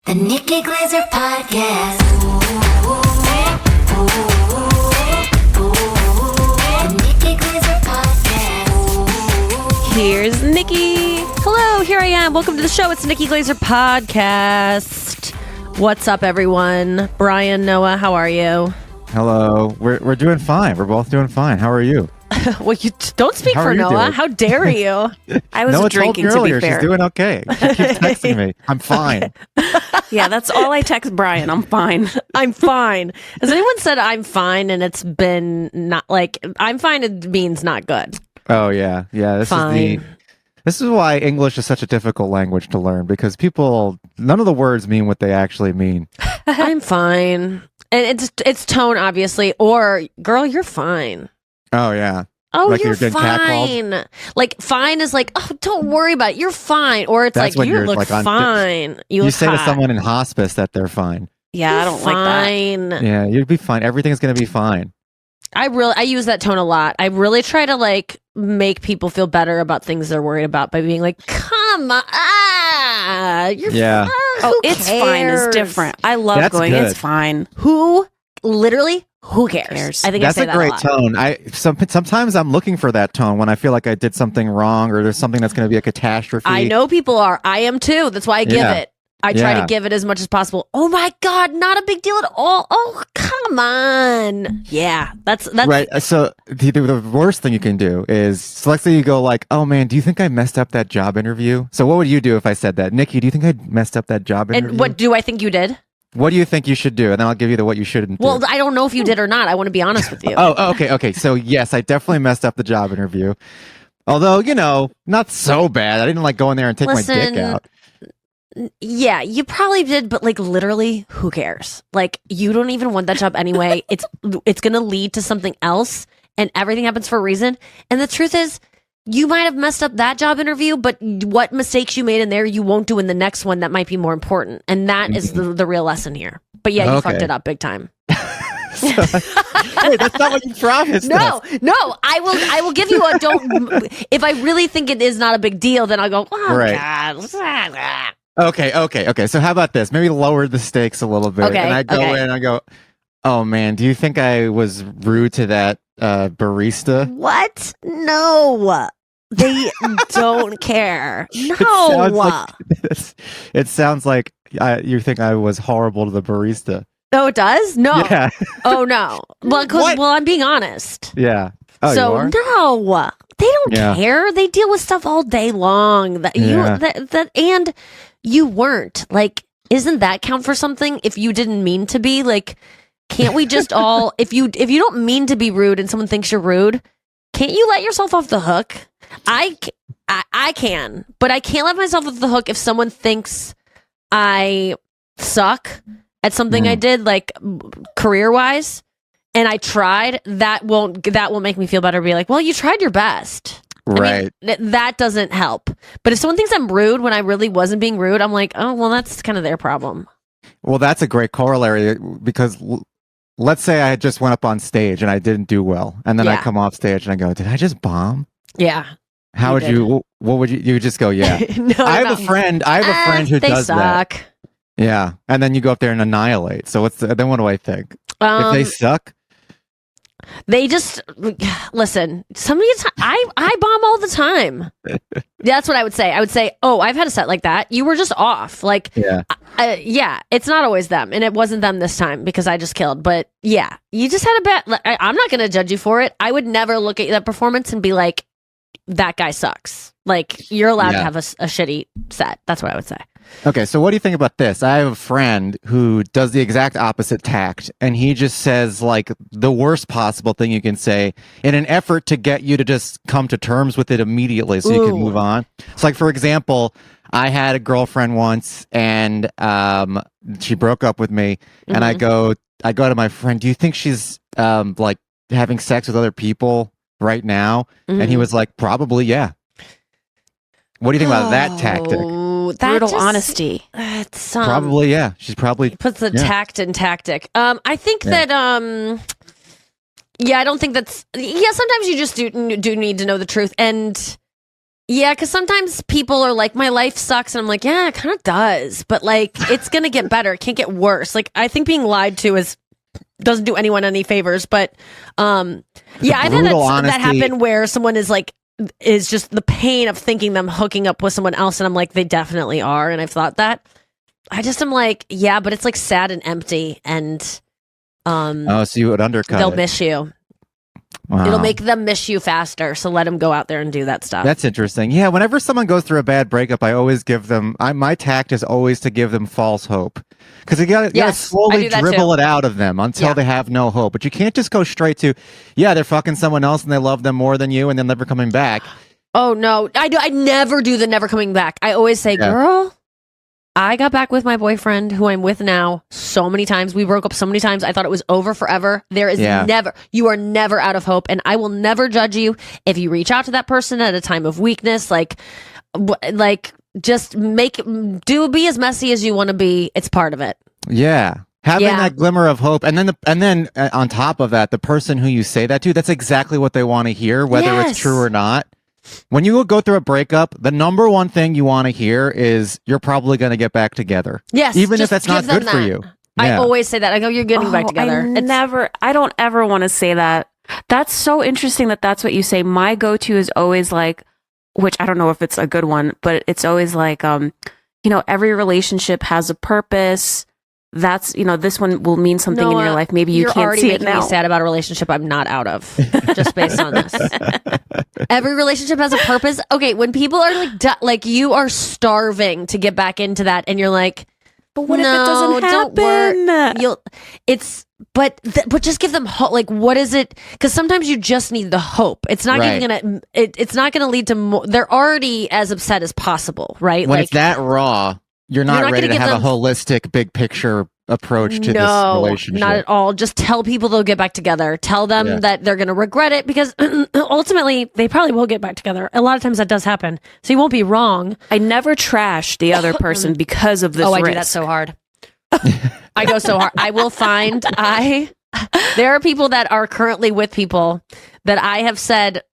The Nikki Glaser Podcast. The Nikki Glaser Podcast. Here's Nikki. Hello, here I am. Welcome to the show. It's the Nikki Glaser Podcast. What's up, everyone? Brian, Noah, how are you? Hello. We're doing fine. We're both doing fine. How are you? Well, you don't speak How for are you Noah. doing? How dare you? I was Noah drinking, told me earlier to be fair. she's doing okay. She keeps texting me. I'm fine. Yeah, that's all I text Brian. I'm fine. I'm fine. Has anyone said I'm fine and it's been not like I'm fine? It means not good. Oh yeah, yeah. Fine. This is why English is such a difficult language to learn, because none of the words mean what they actually mean. I'm fine, and it's tone obviously. Or girl, you're fine. Oh yeah. Oh, Like you're you're getting catcalled? fine. Like fine is like, oh, don't worry about it. You're fine. Or it's That's like when you you're, look like, on- fine. You You look say to hot. someone in hospice that they're fine. Yeah, I don't like that. fine. Yeah, you'd be fine. Everything's gonna be fine. I use that tone a lot. I really try to like make people feel better about things they're worried about by being like, come on, you're Yeah. fine. Oh, Who it's fine is cares? different. I love That's going, good. it's fine. Who cares? cares? I think That's I say a that great lot. tone. Sometimes I'm looking for that tone when I feel like I did something wrong or there's something that's going to be a catastrophe. I know people are. I am too. That's why I give Yeah. it. I try Yeah. to give it as much as possible. Oh my God, not a big deal at all. Oh, come on. Yeah, that's Right. So the worst thing you can do is, so let's say you go like, oh man, do you think I messed up that job interview? So what would you do if I said that? Nikki, do you think I messed up that job interview? And what do I think you did? What do you think you should do? And then I'll give you what you shouldn't do. Well, I don't know if you did or not. I want to be honest with you. Oh, okay. So yes, I definitely messed up the job interview. Although, not so bad. I didn't like go in there and take my Listen, dick out. Yeah, you probably did, but like literally, who cares? Like you don't even want that job anyway. It's going to lead to something else, and everything happens for a reason. And the truth is, you might have messed up that job interview, but what mistakes you made in there, you won't do in the next one that might be more important. And that is the real lesson here. But yeah, you Okay. fucked it up big time. Wait, that's not what you promised No, us. no, I will give you a don't. If I really think it is not a big deal, then I'll go, oh Right. God. Okay. So how about this? Maybe lower the stakes a little bit. Okay, And I go okay. in and I go, oh man, do you think I was rude to that barista? What? No. They don't care. No. It sounds like you think I was horrible to the barista. Oh, it does? No. Yeah. Oh, no. Well, What? I'm being honest. Yeah. Oh, you So, are? no. They don't Yeah. care. They deal with stuff all day long. Yeah. And you weren't. Like, isn't that count for something if you didn't mean to be? Like, can't we just all if you don't mean to be rude and someone thinks you're rude, can't you let yourself off the hook? I can, but I can't let myself off the hook if someone thinks I suck at something I did, like career wise, and I tried. That won't make me feel better. Be like, well, you tried your best. Right. I mean, that doesn't help. But if someone thinks I'm rude when I really wasn't being rude, I'm like, oh, well, that's kind of their problem. Well, that's a great corollary, because let's say I just went up on stage and I didn't do well, and then I Yeah. come off stage and I go, did I just bomb? Yeah. How You would did. you? What would you? You would just go, yeah. No, I have not- a friend. I have a friend who they does that. suck. Yeah, and then you go up there and annihilate. So then what do I think? If they suck, They just listen. Sometimes I bomb all the time. That's what I would say. I would say, oh, I've had a set like that. You were just off. Like, yeah. yeah, it's not always them, and it wasn't them this time because I just killed. But yeah, you just had a bad. I'm not going to judge you for it. I would never look at that performance and be like, that guy sucks. Like, you're allowed to Yeah. have a shitty set. That's what I would say. Okay, so what do you think about this? I have a friend who does the exact opposite tact, and he just says like the worst possible thing you can say in an effort to get you to just come to terms with it immediately so you can Ooh. move on. So like, for example, I had a girlfriend once, and she broke up with me, and I go to my friend, do you think she's like having sex with other people right now? And he was like, probably, yeah. What do you think about that tactic? Oh, that Brutal just- honesty. That's Probably, yeah. She's probably puts the yeah. tact in tactic. I think Yeah. that yeah, I don't think that's sometimes you just do need to know the truth, and Yeah, because sometimes people are like, my life sucks. And I'm like, yeah, it kind of does. But like, it's going to get better. It can't get worse. Like, I think being lied to doesn't do anyone any favors. But yeah, I've had that happen where someone is just the pain of thinking them hooking up with someone else. And I'm like, they definitely are. And I've thought that. I just am like, yeah, but it's like sad and empty. And so you would undercut they'll it. miss you. Wow. It'll make them miss you faster. So let them go out there and do that stuff. That's interesting. Yeah, whenever someone goes through a bad breakup, I always give them, my tact is always to give them false hope. Because you got to slowly dribble it out of them until they have no hope. But you can't just go straight to, they're fucking someone else and they love them more than you and they're never coming back. Oh, no. I never do the never coming back. I always say, girl, I got back with my boyfriend, who I'm with now, so many times. We broke up so many times. I thought it was over forever. There is you are never out of hope. And I will never judge you if you reach out to that person at a time of weakness. Just be as messy as you want to be. It's part of it. Yeah. Having that glimmer of hope. And then on top of that, the person who you say that to, that's exactly what they want to hear, whether it's true or not. When you go through a breakup, the number one thing you want to hear is you're probably going to get back together. Yes. Even if that's not good for you. I always say that. I go, you're getting back together. I don't ever want to say that. That's so interesting that that's what you say. My go-to is always like, which I don't know if it's a good one, but it's always like, every relationship has a purpose. That's, this one will mean something in your life. Maybe you can't see it now. You're already making me sad about a relationship I'm not out of, just based on this. Every relationship has a purpose. Okay, when people are like you are starving to get back into that, and you're like, but what if it doesn't happen? But just give them hope. Like, what is it? Because sometimes you just need the hope. It's not gonna. It's not gonna lead to more. They're already as upset as possible, right? When it's that raw. You're not ready to have a holistic, big picture approach to this relationship. Not at all. Just tell people they'll get back together. Tell them that they're going to regret it because ultimately they probably will get back together. A lot of times that does happen. So you won't be wrong. I never trash the other person because of this risk. I do that so hard. I go so hard. I will find there are people that are currently with people that I have said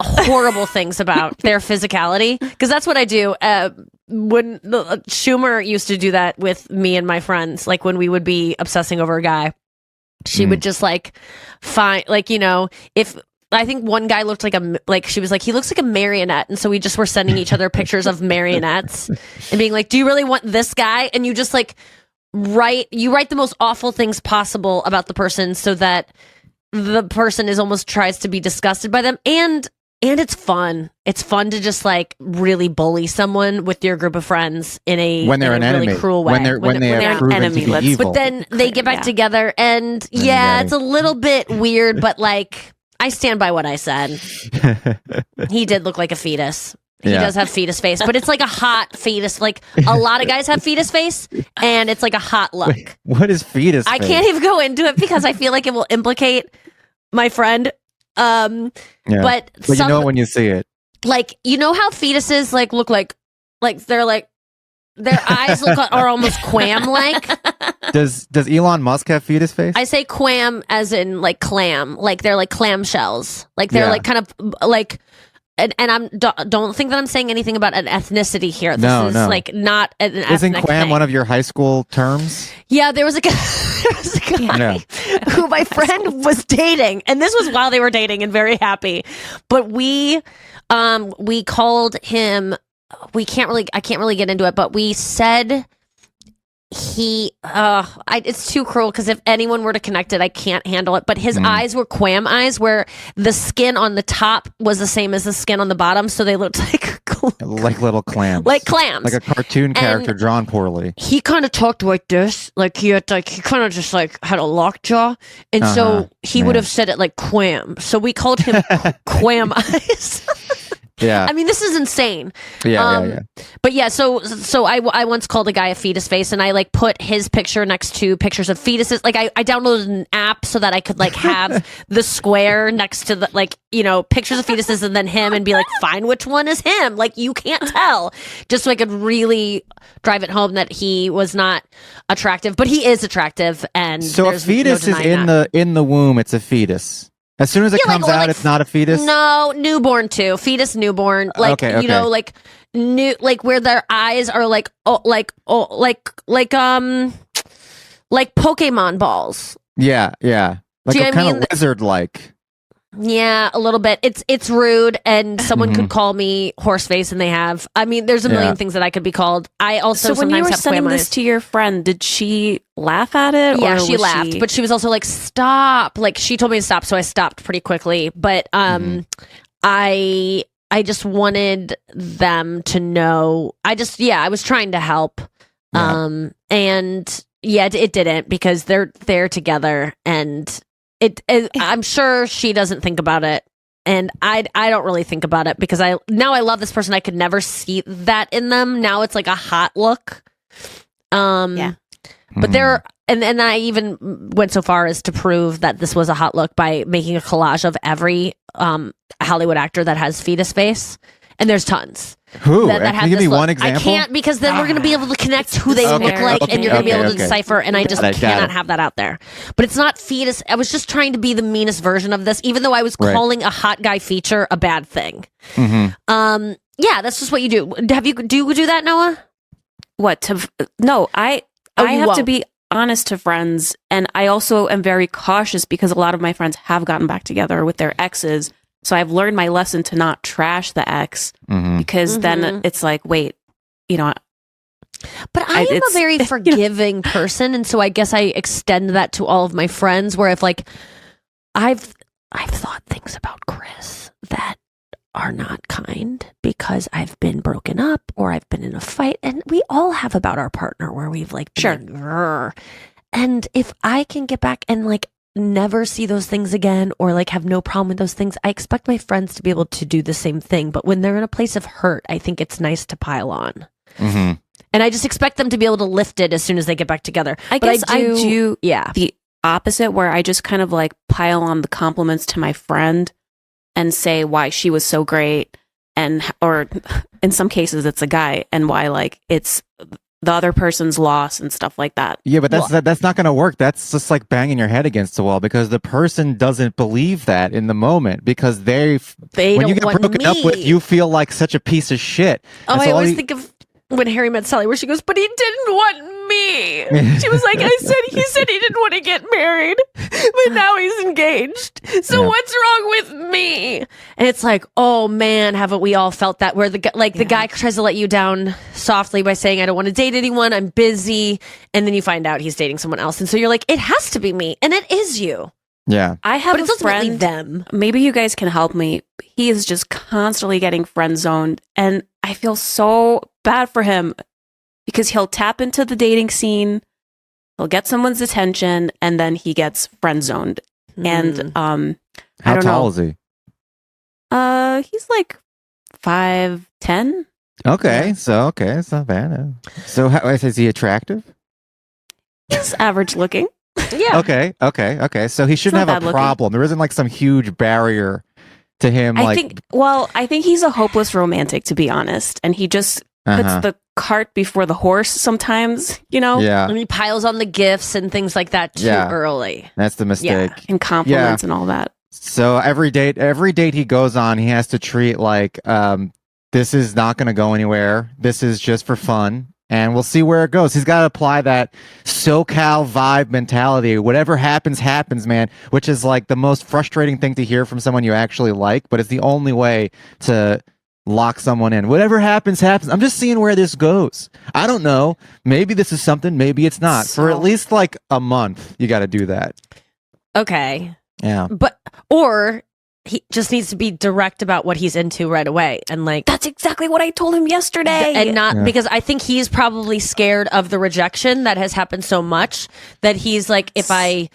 horrible things about their physicality, because that's what I do. When Schumer used to do that with me and my friends, like when we would be obsessing over a guy, she would just find if I think one guy looked she was like, he looks like a marionette, and so we just were sending each other pictures of marionettes and being like, do you really want this guy? And you just write the most awful things possible about the person so that the person almost tries to be disgusted by them. And it's fun. It's fun to just really bully someone with your group of friends when they're an enemy, really cruel way. When they're an enemy, evil. But then they get back together, and it's a little bit weird. But I stand by what I said. He did look like a fetus. He does have fetus face, but it's like a hot fetus. Like a lot of guys have fetus face, and it's like a hot look. Wait, what is fetus face? I can't even go into it because I feel like it will implicate my friend. But you know it when you see it. You know how fetuses look like they're their eyes are almost quam like. Does Elon Musk have fetus face? I say quam as in clam, they're like clam shells, they're kind of and don't think that I'm saying anything about an ethnicity here. This is not an ethnic Isn't quam thing. one of your high school terms? Yeah, there was a guy who my friend was dating, and this was while they were dating and very happy. But we called him. I can't really get into it, but we said it's too cruel because if anyone were to connect it, I can't handle it. But his eyes were quam eyes, where the skin on the top was the same as the skin on the bottom, so they looked like little clams, like clams, like a cartoon character drawn poorly. He kind of talked like this, he kind of just had a lockjaw, and so he would have said it like quam. So we called him Quam Eyes. Yeah. I mean, this is insane. Yeah. But yeah, so I once called a guy a fetus face, and I put his picture next to pictures of fetuses. I downloaded an app so that I could have the square next to the pictures of fetuses and then him, and be find which one is him. You can't tell. Just so I could really drive it home that he was not attractive, but he is attractive. And so a fetus is in the womb. It's a fetus. As soon as it Yeah, like- comes or out, like it's not a fetus. No, newborn too. Fetus, newborn. Like Okay, you know, okay. like new, like where their eyes are like like Pokemon balls. Yeah, yeah. Like Do you know a what I kind mean? of lizard-like. Yeah, a little bit. It's rude, and someone could call me horseface, and they have. I mean, there's a million Yeah. things that I could be called. I also So when you sometimes were have sending clam this eyes. to your friend, did she laugh at it? Yeah, or she was laughed, but she was also like, "Stop!" Like she told me to stop, so I stopped pretty quickly. But I just wanted them to know. I was trying to help. Yeah. And yeah, it didn't because they're together, and I'm sure she doesn't think about it. And I don't really think about it because I love this person. I could never see that in them. Now it's like a hot look. Yeah. But there, and I even went so far as to prove that this was a hot look by making a collage of every Hollywood actor that has fetus face, and there's tons. Who? That Can had you give this me look. one example? I can't because then we're going to be able to connect who they Okay, look like, okay, and you're going to be able to okay. decipher. And I just Got it. cannot have that out there. But it's not fetus. I was just trying to be the meanest version of this, even though I was Right. calling a hot guy feature a bad thing. Mhm. Yeah, that's just what you do. Do you do that, Noah? What to? No, I Oh, I you have to won't. be honest to friends, and I also am very cautious because a lot of my friends have gotten back together with their exes. So I've learned my lesson to not trash the ex because then it's like, wait, you know, But I am a it's- very forgiving person, and so I guess I extend that to all of my friends. Where if like I've thought things about Chris that are not kind because I've been broken up or I've been in a fight, and we all have about our partner where we've like been Sure. like, "Grr." And if I can get back and like never see those things again or like have no problem with those things, I expect my friends to be able to do the same thing. But when they're in a place of hurt, I think it's nice to pile on. And I just expect them to be able to lift it as soon as they get back together. I But guess I do Yeah. the opposite where I just kind of like pile on the compliments to my friend and say why she was so great, and or in some cases it's a guy, and why like it's the other person's loss and stuff like that. Yeah, but that's not going to work. That's just like banging your head against the wall because the person doesn't believe that in the moment because They when you don't get want broken up with, me. you feel like such a piece of shit. Oh, And I so all always you- think of when Harry met Sally, where she goes, "But he didn't want me." She was like, he said he didn't want to get married, but now he's engaged. So Yeah. what's wrong with me? And it's like, oh man, haven't we all felt that? Where the guy tries to let you down softly by saying, "I don't want to date anyone. I'm busy," and then you find out he's dating someone else, and so you're like, "It has to be me," and it is you. yeah. I have But it's a ultimately friend. them. Maybe you guys can help me. He is just constantly getting friend zoned, and I feel so bad for him because he'll tap into the dating scene, he'll get someone's attention, and then he gets friend zoned. And How I don't tall know. is he? He's like 5'10". Okay, so it's not bad. So is he attractive? He's average looking. Yeah. Okay. So he shouldn't not have bad a looking. problem. There isn't like some huge barrier to him. I like, think he's a hopeless romantic, to be honest, and he just puts Uh-huh. the cart before the horse sometimes, you know, yeah, And he piles on the gifts and things like that too Yeah. early. that's the mistake. and compliments and all that. So every date he goes on, he has to treat like this is not going to go anywhere. This is just for fun, and we'll see where it goes. He's got to apply that SoCal vibe mentality. Whatever happens, happens, man. Which is like the most frustrating thing to hear from someone you actually like, but it's the only way to lock someone in. Whatever happens, happens. I'm just seeing where this goes. I don't know. Maybe this is something. Maybe it's not. For at least like a month, you got to do that. Okay. Yeah. Or he just needs to be direct about what he's into right away, and like That's exactly what I told him yesterday. and not Yeah. because I think he's probably scared of the rejection that has happened so much that he's like, if I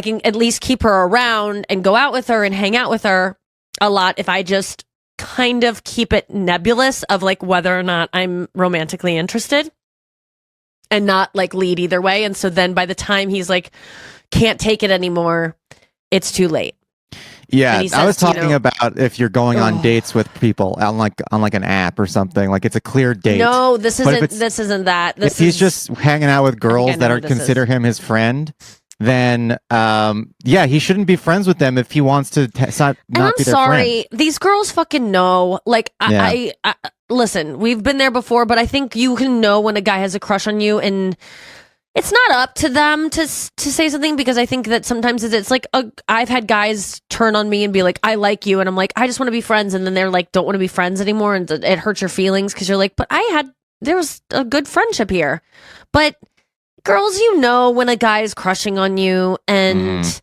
can at least keep her around and go out with her and hang out with her a lot, if I just kind of keep it nebulous of like whether or not I'm romantically interested and not like lead either way. And so then by the time he's like can't take it anymore, it's too late. Yeah, And he I was says, you talking know- about if you're going on dates with people on like an app or something. Like it's a clear date. No, this But if isn't. it's- This isn't that. This if he's is just hanging out with girls know that what are this is. consider him his friend, then yeah, he shouldn't be friends with them if he wants to not And I'm be their sorry, friend. these girls fucking know. Like, Yeah. I listen, we've been there before, but I think you can know when a guy has a crush on you, and it's not up to them to say something, because I think that sometimes it's like I've had guys turn on me and be like, I like you, and I'm like, I just want to be friends, and then they're like, don't want to be friends anymore, and it hurts your feelings because you're like, but there was a good friendship here. But girls, you know when a guy is crushing on you, and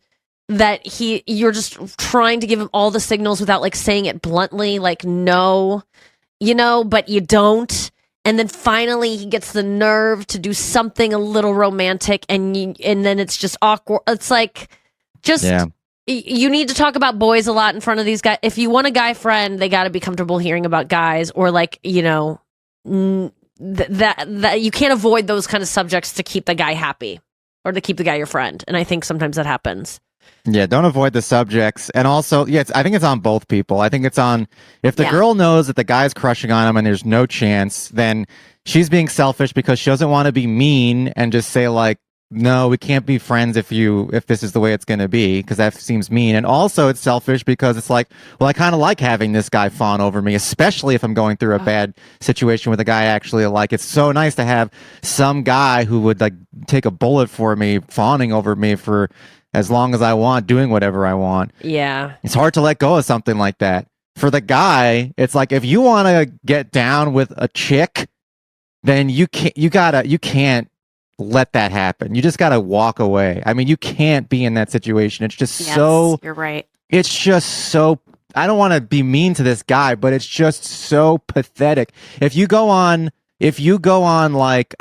that you're just trying to give him all the signals without like saying it bluntly, like no, but you don't. And then finally he gets the nerve to do something a little romantic, and then it's just awkward. It's like, just, you need to talk about boys a lot in front of these guys. If you want a guy friend, they got to be comfortable hearing about guys, or like, that you can't avoid those kind of subjects to keep the guy happy or to keep the guy your friend. And I think sometimes that happens. Yeah, don't avoid the subjects. And also, I think it's on both people. I think it's on, if the girl knows that the guy's crushing on him and there's no chance, then she's being selfish because she doesn't want to be mean and just say like, no, we can't be friends if this is the way it's going to be, because that seems mean. And also it's selfish because it's like, well, I kind of like having this guy fawn over me, especially if I'm going through a bad situation with a guy I actually like. It's so nice to have some guy who would like take a bullet for me, fawning over me for as long as I want, doing whatever I want. Yeah. It's hard to let go of something like that. For the guy, it's like, if you want to get down with a chick, then you can't let that happen. You just got to walk away. I mean, you can't be in that situation. It's just you're right. It's just so, I don't want to be mean to this guy, but it's just so pathetic. If you go on like,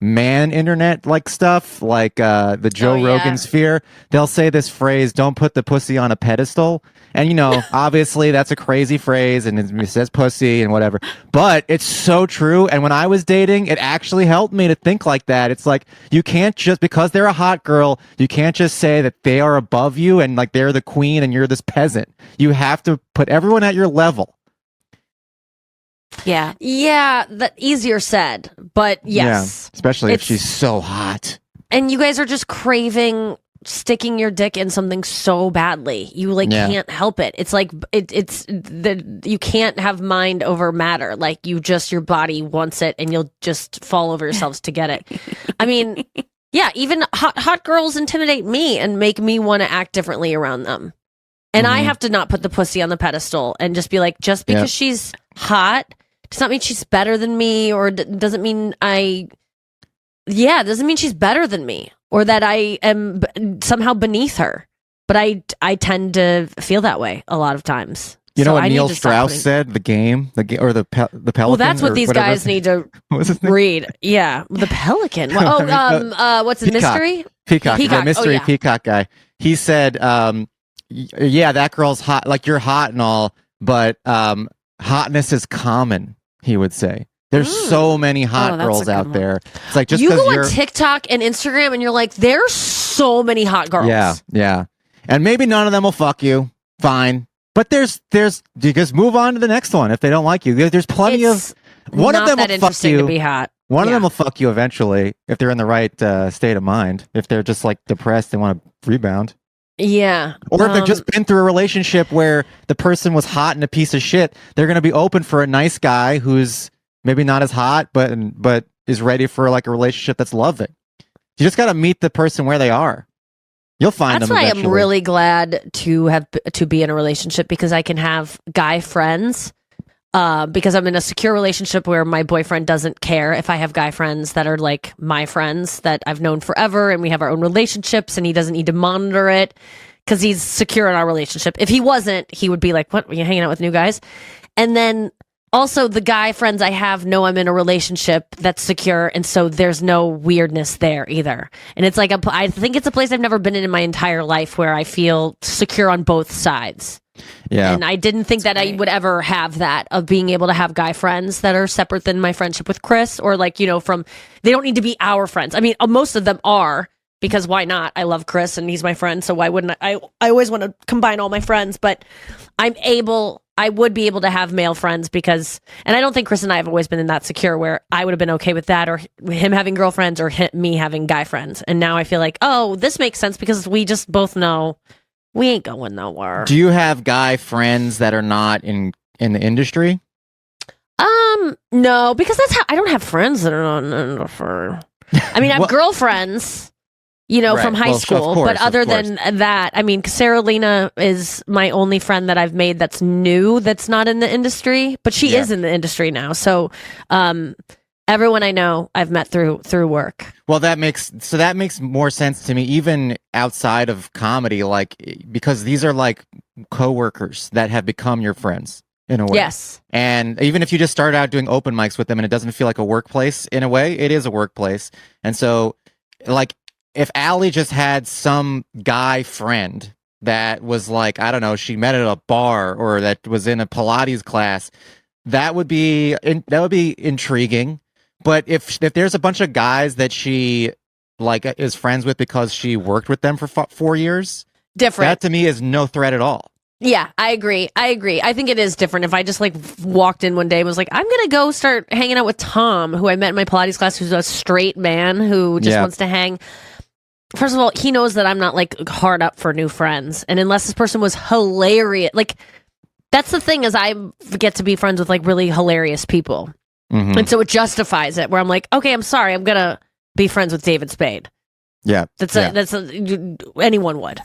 man internet like stuff, like the Joe Rogan sphere, they'll say this phrase, don't put the pussy on a pedestal. And obviously that's a crazy phrase and it says pussy and whatever, but it's so true. And when I was dating, it actually helped me to think like that. It's like, you can't just, because they're a hot girl, you can't just say that they are above you and like they're the queen and you're this peasant. You have to put everyone at your level. Yeah, that easier said, but yes. Yeah, especially if she's so hot. And you guys are just craving sticking your dick in something so badly. You can't help it. It's like you can't have mind over matter. Like your body wants it and you'll just fall over yourselves to get it. I mean, yeah, even hot girls intimidate me and make me want to act differently around them. And I have to not put the pussy on the pedestal and just be like, just because she's hot does not mean she's better than me, or doesn't mean doesn't mean she's better than me, or that I am somehow beneath her. But I tend to feel that way a lot of times. You know what Neil Strauss said? The game, or the Pelican. Well, that's what these guys need to read. Yeah, the Pelican. What's the mystery? Peacock. The mystery Peacock guy. He said, yeah, that girl's hot. Like, you're hot and all, but hotness is common, he would say. There's so many hot girls out there. It's like, just you go you're on TikTok and Instagram and you're like, there's so many hot girls. Yeah. And maybe none of them will fuck you. Fine. But there's you just move on to the next one if they don't like you. There's plenty of one of them will fuck you. To be hot. One of them will fuck you eventually if they're in the right state of mind. If they're just like depressed and want to rebound. Yeah. Or if they've just been through a relationship where the person was hot and a piece of shit, they're going to be open for a nice guy who's maybe not as hot, but is ready for like a relationship that's loving. You just got to meet the person where they are. You'll find them eventually. That's why I'm really glad to be in a relationship, because I can have guy friends. Because I'm in a secure relationship where my boyfriend doesn't care if I have guy friends that are like my friends that I've known forever, and we have our own relationships, and he doesn't need to monitor it because he's secure in our relationship. If he wasn't, he would be like, what, are you hanging out with new guys? And then also the guy friends I have know I'm in a relationship that's secure, and so there's no weirdness there either. And it's like, I think it's a place I've never been in my entire life where I feel secure on both sides. Yeah. And I didn't think that I would ever have that, of being able to have guy friends that are separate than my friendship with Chris, or like, they don't need to be our friends. I mean, most of them are, because why not? I love Chris and he's my friend. So why wouldn't I always want to combine all my friends, but I'm able I would be able to have male friends because, and I don't think Chris and I have always been in that secure where I would have been okay with that, or him having girlfriends, or me having guy friends. And now I feel like, oh, this makes sense because we just both know we ain't going nowhere. Do you have guy friends that are not in the industry? No, because that's how I don't have friends that are not for. I mean, I have girlfriends, from high school. But other than that, I mean, Sarah Lena is my only friend that I've made that's new, that's not in the industry, but she is in the industry now. So, everyone I know, I've met through work. Well, that makes more sense to me, even outside of comedy, like, because these are like coworkers that have become your friends in a way. Yes. And even if you just start out doing open mics with them and it doesn't feel like a workplace, in a way, it is a workplace. And so, like, if Allie just had some guy friend that was like, I don't know, she met at a bar or that was in a Pilates class, that would be intriguing. But if there's a bunch of guys that she like is friends with because she worked with them for 4 years, different. That to me is no threat at all. Yeah, I agree. I think it is different. If I just like walked in one day and was like, I'm going to go start hanging out with Tom, who I met in my Pilates class, who's a straight man who just wants to hang. First of all, he knows that I'm not like hard up for new friends. And unless this person was hilarious, like that's the thing, is I get to be friends with like really hilarious people. Mm-hmm. And so it justifies it, where I'm like, okay, I'm sorry, I'm going to be friends with David Spade. Yeah. Anyone would,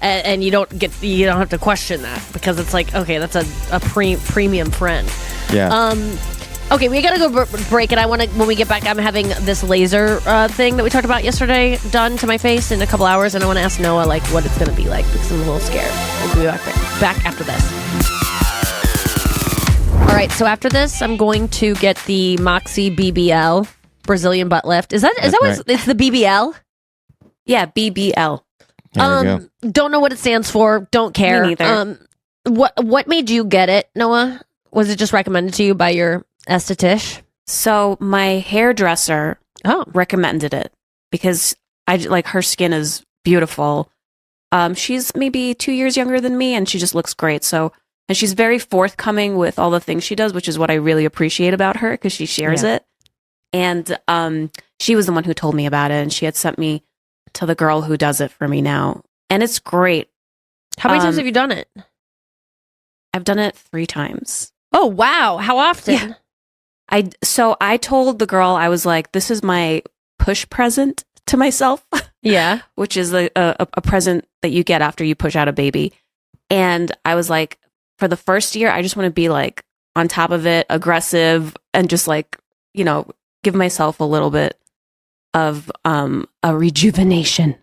and you don't have to question that, because it's like, okay, that's a premium friend. Yeah. Okay, we gotta go break, and when we get back, I'm having this laser thing that we talked about yesterday done to my face in a couple hours, and I want to ask Noah like what it's gonna be like, because I'm a little scared. We'll be back after this. All right, so after this, I'm going to get the Moxie BBL Brazilian butt lift. Is that what it's the BBL? Yeah, BBL. Don't know what it stands for. Don't care. Me neither. What made you get it, Noah? Was it just recommended to you by your esthetician? So my hairdresser recommended it because her skin is beautiful. She's maybe 2 years younger than me, and she just looks great. So, and she's very forthcoming with all the things she does, which is what I really appreciate about her, because she shares it. And she was the one who told me about it, and she had sent me to the girl who does it for me now, and it's great. How many times have you done it? I've done it 3 times. Oh wow! How often? Yeah. I told the girl, I was like, this is my push present to myself. Yeah. Which is a present that you get after you push out a baby. And I was like, for the first year, I just want to be like on top of it, aggressive, and just like, give myself a little bit of a rejuvenation.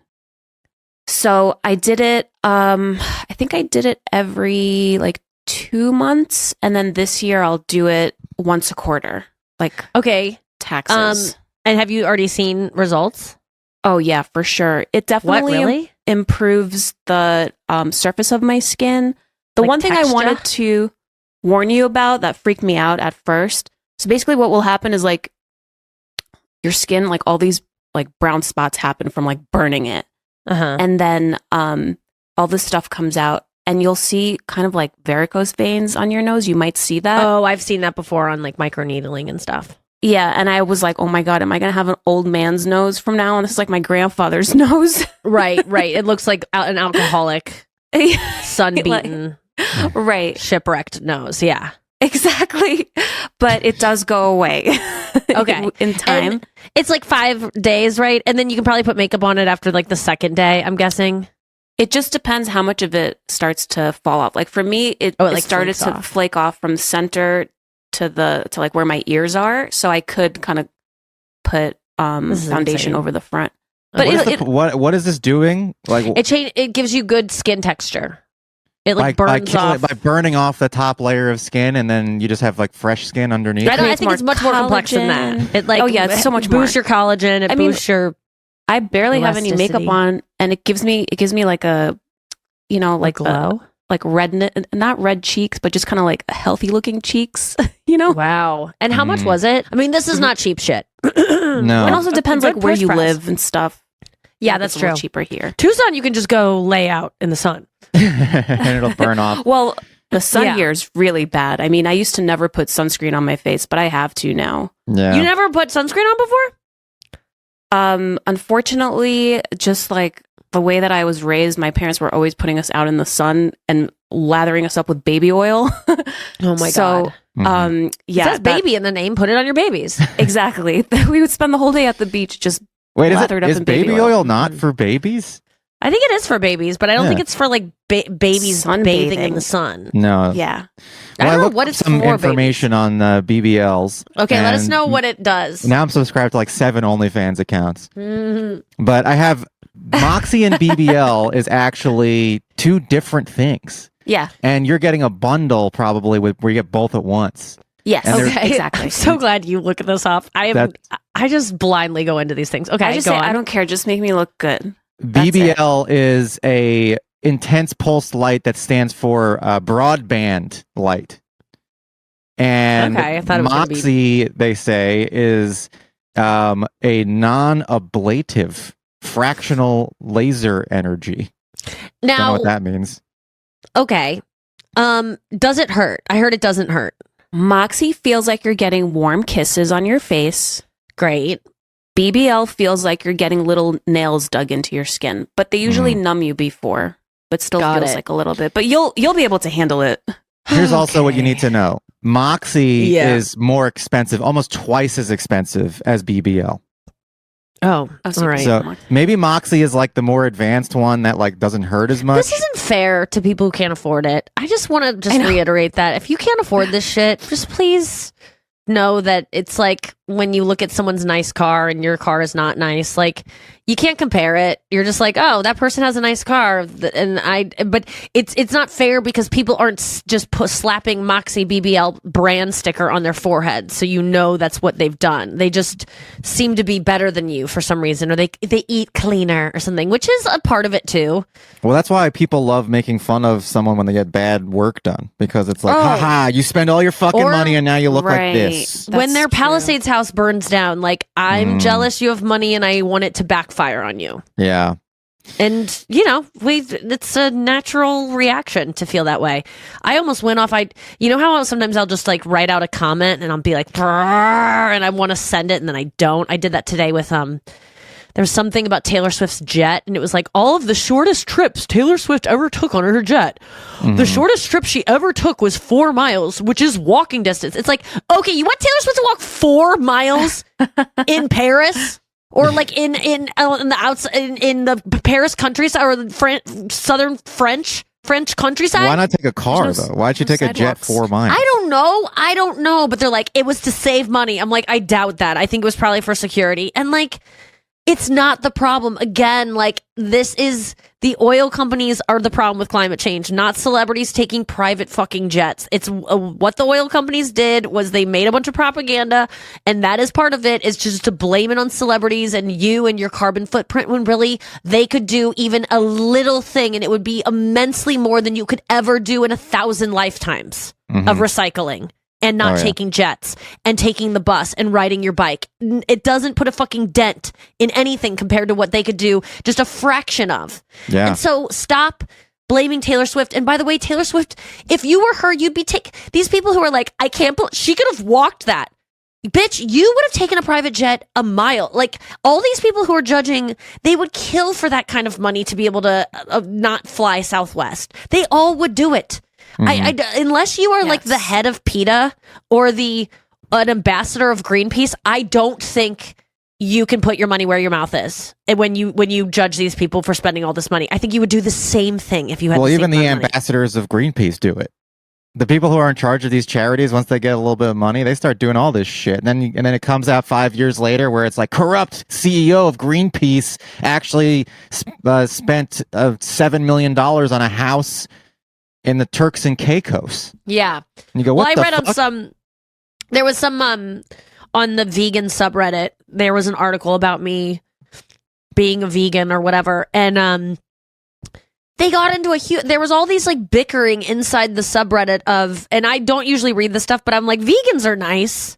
So I did it, I think I did it every like 2 months, and then this year I'll do it once a quarter. Like, okay, taxes. And have you already seen results? Oh yeah, for sure. It definitely improves the surface of my skin. The one thing I wanted to warn you about that freaked me out at first. So basically what will happen is like your skin, like all these like brown spots happen from like burning it. Uh-huh. And then all this stuff comes out, and you'll see kind of like varicose veins on your nose. You might see that. Oh, I've seen that before on like microneedling and stuff. Yeah, and I was like, oh my God, am I going to have an old man's nose from now on? This is like my grandfather's nose. Right. It looks like an alcoholic, sun-beaten, right, shipwrecked nose. Yeah. Exactly. But it does go away. Okay. In time. And it's like 5 days, right? And then you can probably put makeup on it after like the second day, I'm guessing. It just depends how much of it starts to fall off. Like for me, it started to flake off from center to like where my ears are. So I could kind of put foundation over the front. But what is this doing? Like it gives you good skin texture. It like burns off by burning off the top layer of skin, and then you just have like fresh skin underneath. I think it's much more complex than that. It like it's so much boosts your collagen. It boosts your. I barely have any makeup on, and it gives me like a, like glow, like red, not red cheeks, but just kind of like healthy looking cheeks. Wow. And how much was it? I mean, this is not cheap shit. No. It also depends like where you live and stuff. Yeah, that's true. Cheaper here. Tucson, you can just go lay out in the sun. And it'll burn off. Well, The sun Yeah. here is really bad. I mean, I used to never put sunscreen on my face, but I have to now. Yeah. You never put sunscreen on before? Unfortunately, just like the way that I was raised, my parents were always putting us out in the sun and lathering us up with baby oil. Oh my So, God. yeah, It says baby in the name. Put it on your babies. exactly. We would spend the whole day at the beach just Wait, lathered up is in baby oil not for babies? I think it is for babies, but I don't Yeah. think it's for like babies bathing in Sunbathing. the sun. No. yeah. I don't know looked what up it's some for, information on BBLs. Okay, let us and know what it does. Now I'm subscribed to like 7 OnlyFans accounts. Mhm. But I have Moxie and BBL is actually 2 different things. Yeah. And you're getting a bundle probably where you get both at once. Yes. And they're- Okay, Exactly. I'm so glad you look this up. I just blindly go into these things. Okay, I just go say, on. I don't care. Just make me look good. That's BBL is a intense pulse light that stands for broadband light. And Okay, I thought it was gonna be- Moxie, they say, is a non-ablative fractional laser energy. Don't know Now, what that means. okay, does it hurt? I heard it doesn't hurt. Moxie feels like you're getting warm kisses on your face. Great. BBL feels like you're getting little nails dug into your skin, but they usually numb you before, but still Got feels it. like a little bit. But you'll be able to handle it. Here's also what you Okay. need to know. Moxie Yeah. is more expensive, almost twice as expensive as BBL. Oh, Oh, so all you right. can- So maybe Moxie is like the more advanced one that like doesn't hurt as much. This isn't fair to people who can't afford it. I just want to just I know. reiterate that if you can't afford this shit, just please know that it's like when you look at someone's nice car and your car is not nice, like you can't compare it. You're just like, oh, that person has a nice car, but it's not fair because people aren't just slapping Moxie BBL brand sticker on their forehead, so you know that's what they've done. They just seem to be better than you for some reason, or they eat cleaner or something, which is a part of it too. Well, that's why people love making fun of someone when they get bad work done because it's like, Oh. haha, you spend all your fucking Or- money and now you look Right. like this. When That's their true. Palisades house burns down, like I'm Mm. jealous you have money and I want it to backfire on you. Yeah. And you know, it's a natural reaction to feel that way. I almost went off. You know how sometimes I'll just like write out a comment and I'll be like, "Brrr," and I want to send it and then I don't. I did that today with There's something about Taylor Swift's jet, and it was like all of the shortest trips Taylor Swift ever took on her jet. The shortest trip she ever took was 4 miles, which is walking distance. It's like, okay, you want Taylor Swift to walk 4 miles in Paris, or like in the outside in the Paris countryside or the southern French countryside? Why not take a car There's no- though? Why'd you no take a jet sidewalks. 4 miles? I don't know, but they're like, it was to save money. I'm like, I doubt that. I think it was probably for security. And like, it's not the problem. Again, like this is the oil companies are the problem with climate change, not celebrities taking private fucking jets. It's what the oil companies did was they made a bunch of propaganda, and that is part of it, is just to blame it on celebrities and you and your carbon footprint, when really they could do even a little thing and it would be immensely more than you could ever do in 1,000 lifetimes of recycling. And not Oh, yeah. taking jets and taking the bus and riding your bike. It doesn't put a fucking dent in anything compared to what they could do, just a fraction of. Yeah. And so stop blaming Taylor Swift. And by the way, Taylor Swift, if you were her, you'd be these people who are like, I can't believe she could have walked that. Bitch, you would have taken a private jet a mile. Like all these people who are judging, they would kill for that kind of money to be able to not fly Southwest. They all would do it. Unless you are like the Yes. head of PETA or an ambassador of Greenpeace, I don't think you can put your money where your mouth is. And when you judge these people for spending all this money, I think you would do the same thing if you had. Well, the even same the amount of money. ambassadors of Greenpeace do it. The people who are in charge of these charities, once they get a little bit of money, they start doing all this shit. And then it comes out 5 years later where it's like corrupt CEO of Greenpeace actually spent $7 million on a house in the Turks and Caicos. Yeah. And you go, Well, what I the read fuck? there was some on the vegan subreddit. There was an article about me being a vegan or whatever, and they got into there was all these like bickering inside the subreddit and I don't usually read this stuff, but I'm like, vegans are nice.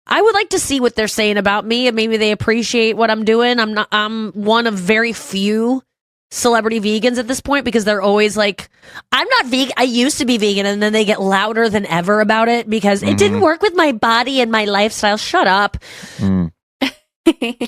I would like to see what they're saying about me, and maybe they appreciate what I'm doing. I'm one of very few celebrity vegans at this point because they're always like, I'm not vegan. I used to be vegan. And then they get louder than ever about it because it didn't work with my body and my lifestyle. Shut up. You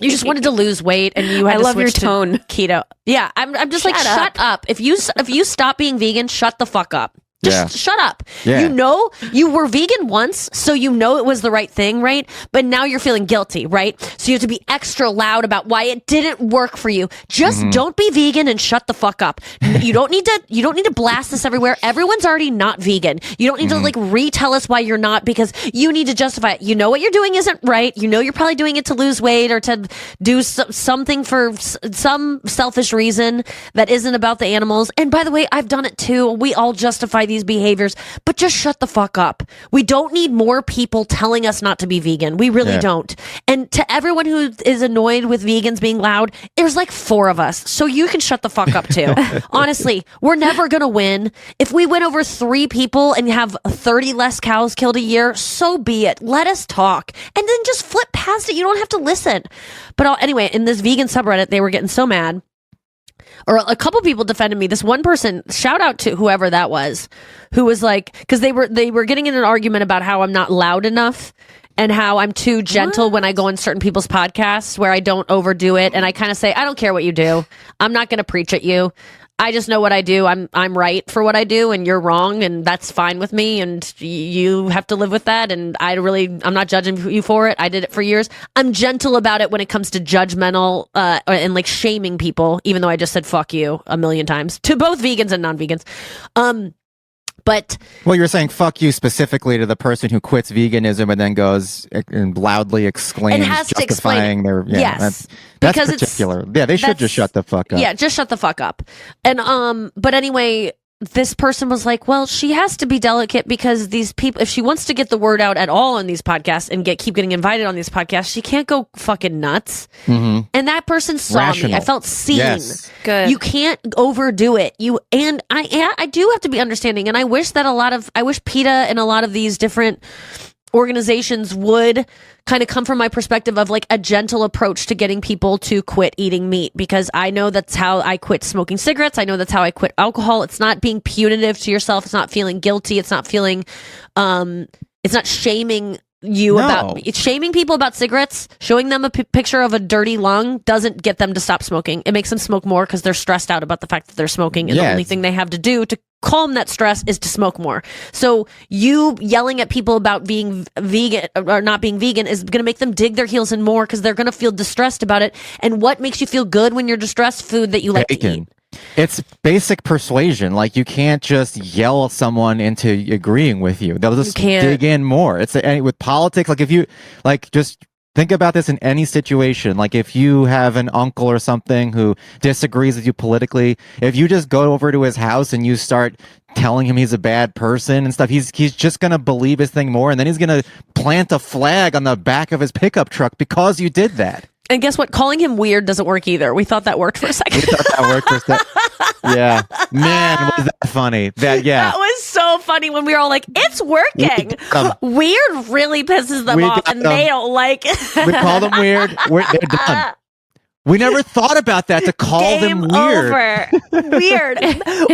just wanted to lose weight and you had to love your switch to tone. keto. Yeah. I'm just like, shut up. If you stop being vegan, shut the fuck up. Just shut up. Yeah. You know, you were vegan once, so you know it was the right thing, right? But now you're feeling guilty, right? So you have to be extra loud about why it didn't work for you. Just don't be vegan and shut the fuck up. You don't need to blast this everywhere. Everyone's already not vegan. You don't need to like retell us why you're not because you need to justify it. You know what you're doing isn't right. You know you're probably doing it to lose weight or to do something for some selfish reason that isn't about the animals. And by the way, I've done it too. We all justify these behaviors, but just shut the fuck up. We don't need more people telling us not to be vegan. We really don't. And to everyone who is annoyed with vegans being loud, there's like 4 of us. So you can shut the fuck up too. Honestly, we're never going to win. If we win over 3 people and have 30 less cows killed a year, so be it. Let us talk and then just flip past it. You don't have to listen. But anyway, in this vegan subreddit, they were getting so mad. Or a couple people defended me. This one person, shout out to whoever that was, who was like, because they were getting in an argument about how I'm not loud enough and how I'm too gentle when I go on certain people's podcasts where I don't overdo it. And I kind of say, I don't care what you do. I'm not going to preach at you. I just know what I do. I'm right for what I do and you're wrong and that's fine with me and you have to live with that and I'm not judging you for it. I did it for years. I'm gentle about it when it comes to judgmental and like shaming people, even though I just said fuck you a million times to both vegans and non-vegans. But well, you're saying fuck you specifically to the person who quits veganism and then goes and loudly exclaims, and has to explain their yes, that's because particular. Yeah, they should just shut the fuck up. Yeah, just shut the fuck up. And but anyway, this person was like, well, she has to be delicate because these people, if she wants to get the word out at all on these podcasts and keep getting invited on these podcasts, she can't go fucking nuts. And that person saw me. I felt seen. Yes. Good. You can't overdo it. I do have to be understanding. And I wish that I wish PETA and a lot of these different organizations would kind of come from my perspective of like a gentle approach to getting people to quit eating meat, because I know that's how I quit smoking cigarettes. I know that's how I quit alcohol. It's not being punitive to yourself. It's not feeling guilty. It's not feeling, it's not shaming you about it's shaming people about cigarettes. Showing them a picture of a dirty lung doesn't get them to stop smoking. It makes them smoke more because they're stressed out about the fact that they're smoking, and the only thing they have to do to calm that stress is to smoke more. So you yelling at people about being vegan or not being vegan is going to make them dig their heels in more because they're going to feel distressed about it. And what makes you feel good when you're distressed? Food that you like to eat. It's basic persuasion. Like, you can't just yell someone into agreeing with you. They'll just dig in more. It's with politics. Like, if you just think about this in any situation. Like, if you have an uncle or something who disagrees with you politically, if you just go over to his house and you start telling him he's a bad person and stuff, he's just going to believe his thing more. And then he's going to plant a flag on the back of his pickup truck because you did that. And guess what? Calling him weird doesn't work either. We thought that worked for a second. We thought that worked for a second. Yeah. Man, was that funny. That was so funny when we were all like, it's working. Weird really pisses them off and they don't like it. We call them weird. They're done. We never thought about that, to call them weird. Weird.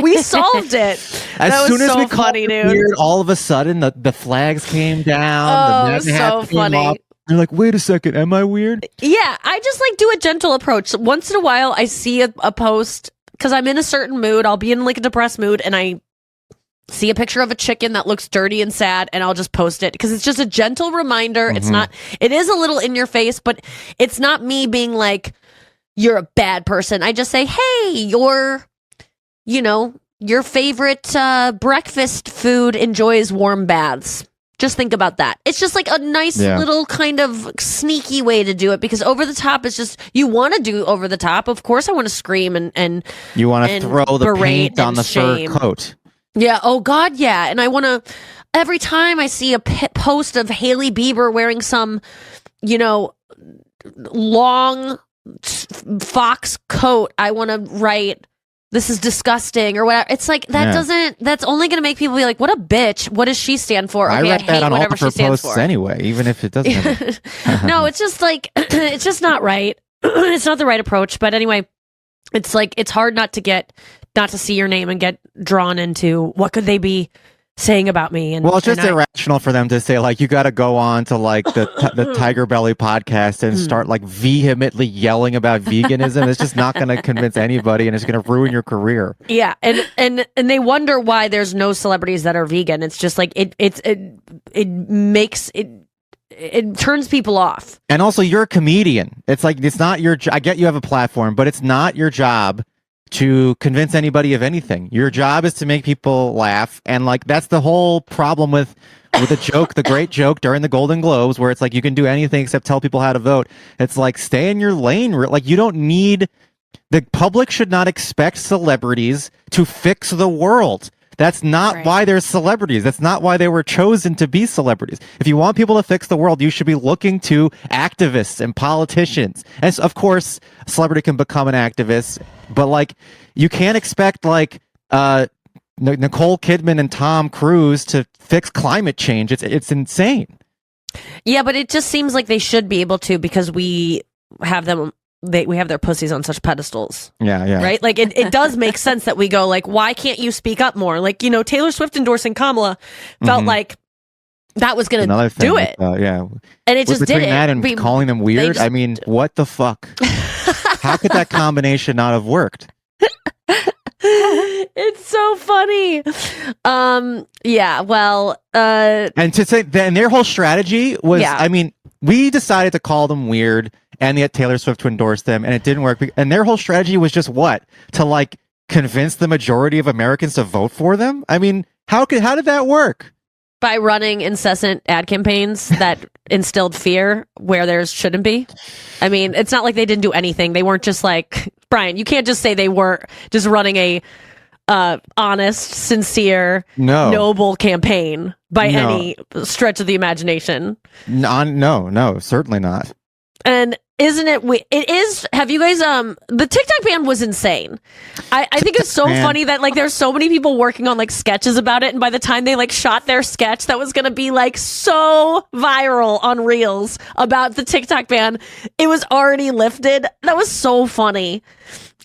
We solved it. As soon as we called them weird, all of a sudden the flags came down. Oh, so funny. You're like, wait a second, am I weird? Yeah, I just like do a gentle approach. Once in a while, I see a post because I'm in a certain mood. I'll be in like a depressed mood and I see a picture of a chicken that looks dirty and sad, and I'll just post it because it's just a gentle reminder. It's not, it is a little in your face, but it's not me being like, you're a bad person. I just say, hey, your favorite breakfast food enjoys warm baths. Just think about that. It's just like a nice little kind of sneaky way to do it, because over the top is just, you want to do over the top. Of course I want to scream and you want to throw the paint on the fur coat. Yeah. Oh God. Yeah. And I want to, every time I see a post of Hailey Bieber wearing some, long fox coat, I want to write, this is disgusting or whatever. It's like, that's only going to make people be like, what a bitch. What does she stand for? Okay, I hate whatever she stands for. Anyway, even if it doesn't. No, it's just like, it's just not right. It's not the right approach. But anyway, it's like it's hard not to see your name and get drawn into what could they be saying about me. And well, it's just and irrational for them to say like you got to go on to like the Tiger Belly podcast and start like vehemently yelling about veganism. It's just not going to convince anybody, and it's going to ruin your career. Yeah, and they wonder why there's no celebrities that are vegan. It's just like it makes it turns people off. And also, you're a comedian. It's like it's not your. I get you have a platform, but it's not your job to convince anybody of anything. Your job is to make people laugh, and like that's the whole problem with a joke, the great joke during the Golden Globes, where it's like you can do anything except tell people how to vote. It's like stay in your lane. Like you don't need. The public should not expect celebrities to fix the world. That's not why they're celebrities. That's not why they were chosen to be celebrities. If you want people to fix the world, you should be looking to activists and politicians. And so, of course, a celebrity can become an activist, but like you can't expect like Nicole Kidman and Tom Cruise to fix climate change. It's insane. Yeah, but it just seems like they should be able to because we have them. We have their pussies on such pedestals. Yeah. Right? Like, it does make sense that we go, like, why can't you speak up more? Like, you know, Taylor Swift endorsing Kamala felt like that was going to do it. Yeah. And it just between didn't. that and calling them weird, I mean, what the fuck? How could that combination not have worked? It's so funny. Yeah, well, and to say then their whole strategy was, Yeah. I mean, we decided to call them weird and get Taylor Swift to endorse them, and it didn't work. And their whole strategy was just what? To like convince the majority of Americans to vote for them? I mean, how did that work? by running incessant ad campaigns that instilled fear where there shouldn't be. I mean, it's not like they didn't do anything. They weren't just like, Brian, you can't just say they were just running a honest, sincere, noble campaign by any stretch of the imagination. No, certainly not. And isn't it? It is. Have you guys? The TikTok ban was insane. I think it's so funny that like there's so many people working on like sketches about it, and by the time they like shot their sketch that was gonna be like so viral on Reels about the TikTok ban, it was already lifted. That was so funny.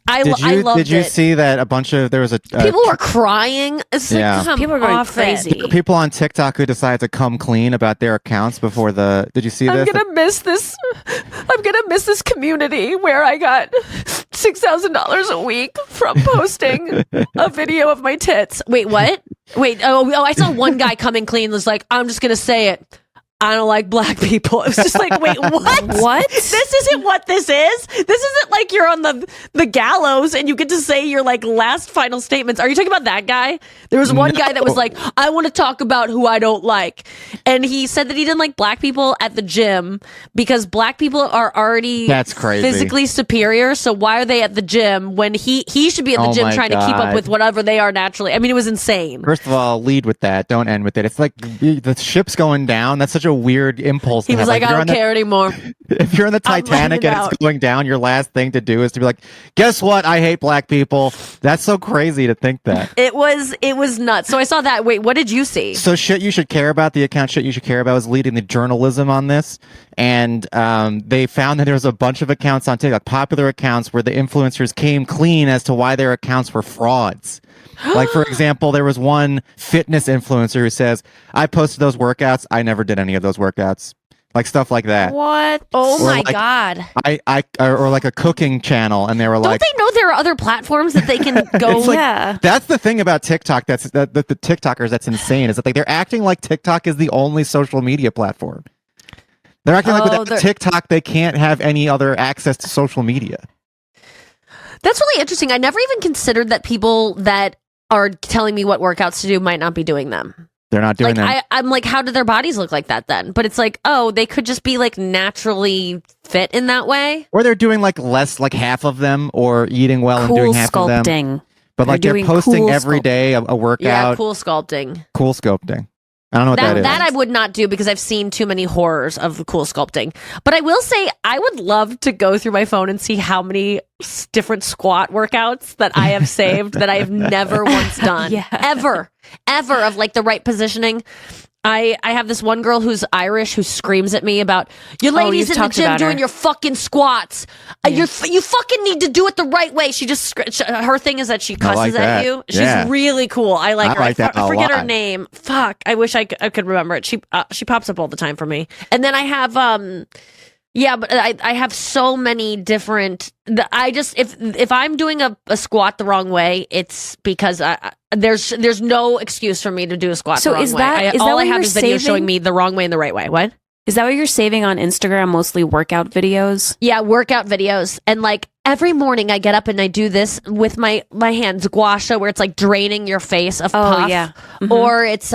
I loved it. Did you see that there was people were crying? It's like, people are going crazy. People on TikTok who decided to come clean about their accounts before did you see this? I'm gonna miss this. I'm gonna miss this community where I got $6,000 a week from posting a video of my tits. Wait, what? Wait, oh, I saw one guy coming clean was like, I'm just gonna say it. I don't like black people. It was just like, wait, what? What? This isn't what this is. This isn't like you're on the gallows and you get to say your like last final statements. Are you talking about that guy? There was one guy that was like, I want to talk about who I don't like. And he said that he didn't like black people at the gym because black people are already physically superior. So why are they at the gym when he should be at the gym trying to keep up with whatever they are naturally? I mean, it was insane. First of all, lead with that. Don't end with it. It's like the ship's going down. That's such a weird impulse. He was like, I don't care anymore. If you're in the Titanic and it's going down, your last thing to do is to be like, guess what? I hate black people. That's so crazy to think that. It was nuts. So I saw that. Wait, what did you see? So shit you should care about, the account shit you should care about was leading the journalism on this. And they found that there was a bunch of accounts on TikTok, popular accounts where the influencers came clean as to why their accounts were frauds. Like, for example, there was one fitness influencer who says, I posted those workouts. I never did any of those workouts. Like stuff like that. What? Oh or my like, God. Or like a cooking channel. And they were like, don't they know there are other platforms that they can go? Like, that's the thing about TikTok. The TikTokers that's insane is that like they're acting like TikTok is the only social media platform. They're acting like without TikTok, they can't have any other access to social media. That's really interesting. I never even considered that people that are telling me what workouts to do might not be doing them. They're not doing them. I'm like, how do their bodies look like that then? But it's like, oh, they could just be like naturally fit in that way. Or they're doing like less, like half of them, or eating well and doing half of them. But like they're posting every day a workout. Yeah, cool sculpting. Cool sculpting. I don't know what that is. That I would not do because I've seen too many horrors of cool sculpting. But I will say I would love to go through my phone and see how many different squat workouts that I have saved that I have never once done. Ever of like the right positioning. I have this one girl who's Irish who screams at me about your ladies you've in the talked gym about her. doing your fucking squats. You fucking need to do it the right way. She just her thing is that she cusses like at that. you. She's Yeah. really cool. I like I her. like that I a forget her lot. name. Fuck. I wish I could remember it. She pops up all the time for me. And then I have yeah, but I have so many different. I just if I'm doing a squat the wrong way, it's because there's no excuse for me to do a squat So the wrong is way. that- is that all what I have you're is videos saving? showing me the wrong way and the right way. What? Is that what you're saving on Instagram? Mostly workout videos? Yeah, workout videos. And like every morning I get up and I do this with my hands, gua sha, where it's like draining your face of puff. yeah. Or it's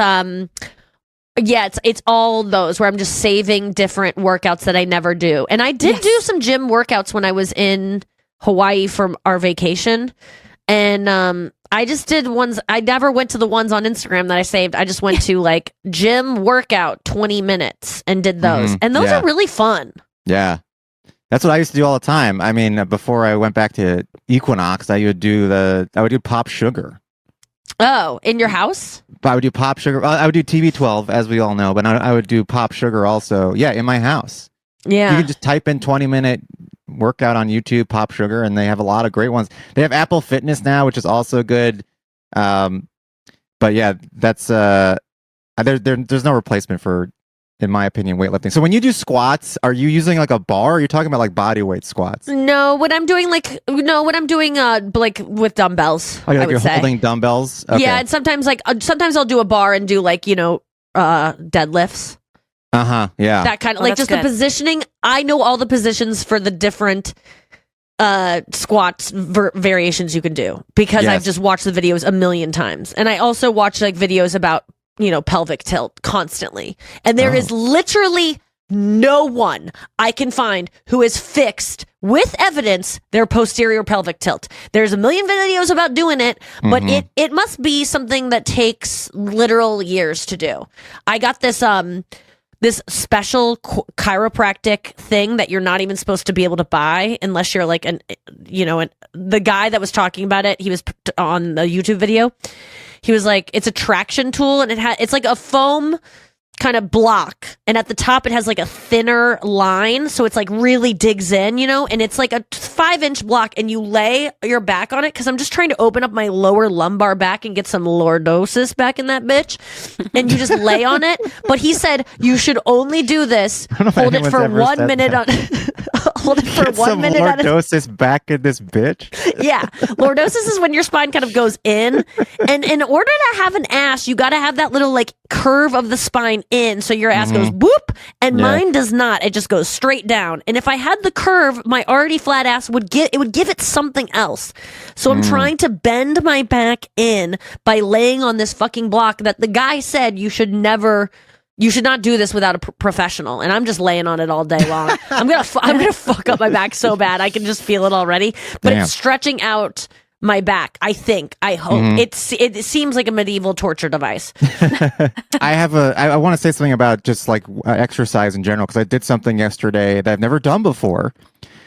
yeah, it's all those where I'm just saving different workouts that I never do. And I did do some gym workouts when I was in Hawaii for our vacation. And I just did ones. I never went to the ones on Instagram that I saved. I just went to like gym workout 20 minutes and did those. And those yeah. are really fun. Yeah. That's what I used to do all the time. I mean, before I went back to Equinox, I would do pop sugar. Oh, in your house? I would do pop sugar. I would do TB12, as we all know, but I would do pop sugar also. Yeah, in my house. Yeah. You can just type in 20-minute workout on YouTube, pop sugar, and they have a lot of great ones. They have Apple Fitness now, which is also good. But yeah, that's there's no replacement for, in my opinion, weightlifting. So when you do squats, are you using like a bar? Or are you talking about like body weight squats? No, when I'm doing like with dumbbells. Oh, I like would you're say. holding dumbbells? Okay. Yeah, and sometimes I'll do a bar and do like, deadlifts. Yeah. That kind of Oh, like that's just the good. positioning. I know all the positions for the different squats variations you can do because Yes. I've just watched the videos a million times. And I also watch like videos about, pelvic tilt constantly. And there is literally no one I can find who is fixed with evidence their posterior pelvic tilt. There's a million videos about doing it, but it must be something that takes literal years to do. I got this this special chiropractic thing that you're not even supposed to be able to buy unless you're like the guy that was talking about it, he was on the YouTube video. He was like, it's a traction tool and it's like a foam kind of block, and at the top it has like a thinner line, so it's like really digs in, and it's like a 5-inch block, and you lay your back on it, because I'm just trying to open up my lower lumbar back and get some lordosis back in that bitch, and you just lay on it. But he said you should only do this, know if hold it anyone's for ever 1 said minute that. on hold it for Get 1 some minute at a lordosis back in this bitch. yeah. Lordosis is when your spine kind of goes in. And in order to have an ass, you got to have that little like curve of the spine in. So your ass goes whoop. And mine does not. It just goes straight down. And if I had the curve, my already flat ass would give it something else. So I'm trying to bend my back in by laying on this fucking block that the guy said you should not do this without a professional, and I'm just laying on it all day long. I'm gonna fuck up my back so bad. I can just feel it already. But Damn. it's stretching out my back. I hope it seems like a medieval torture device. I want to say something about just like exercise in general, because I did something yesterday that I've never done before,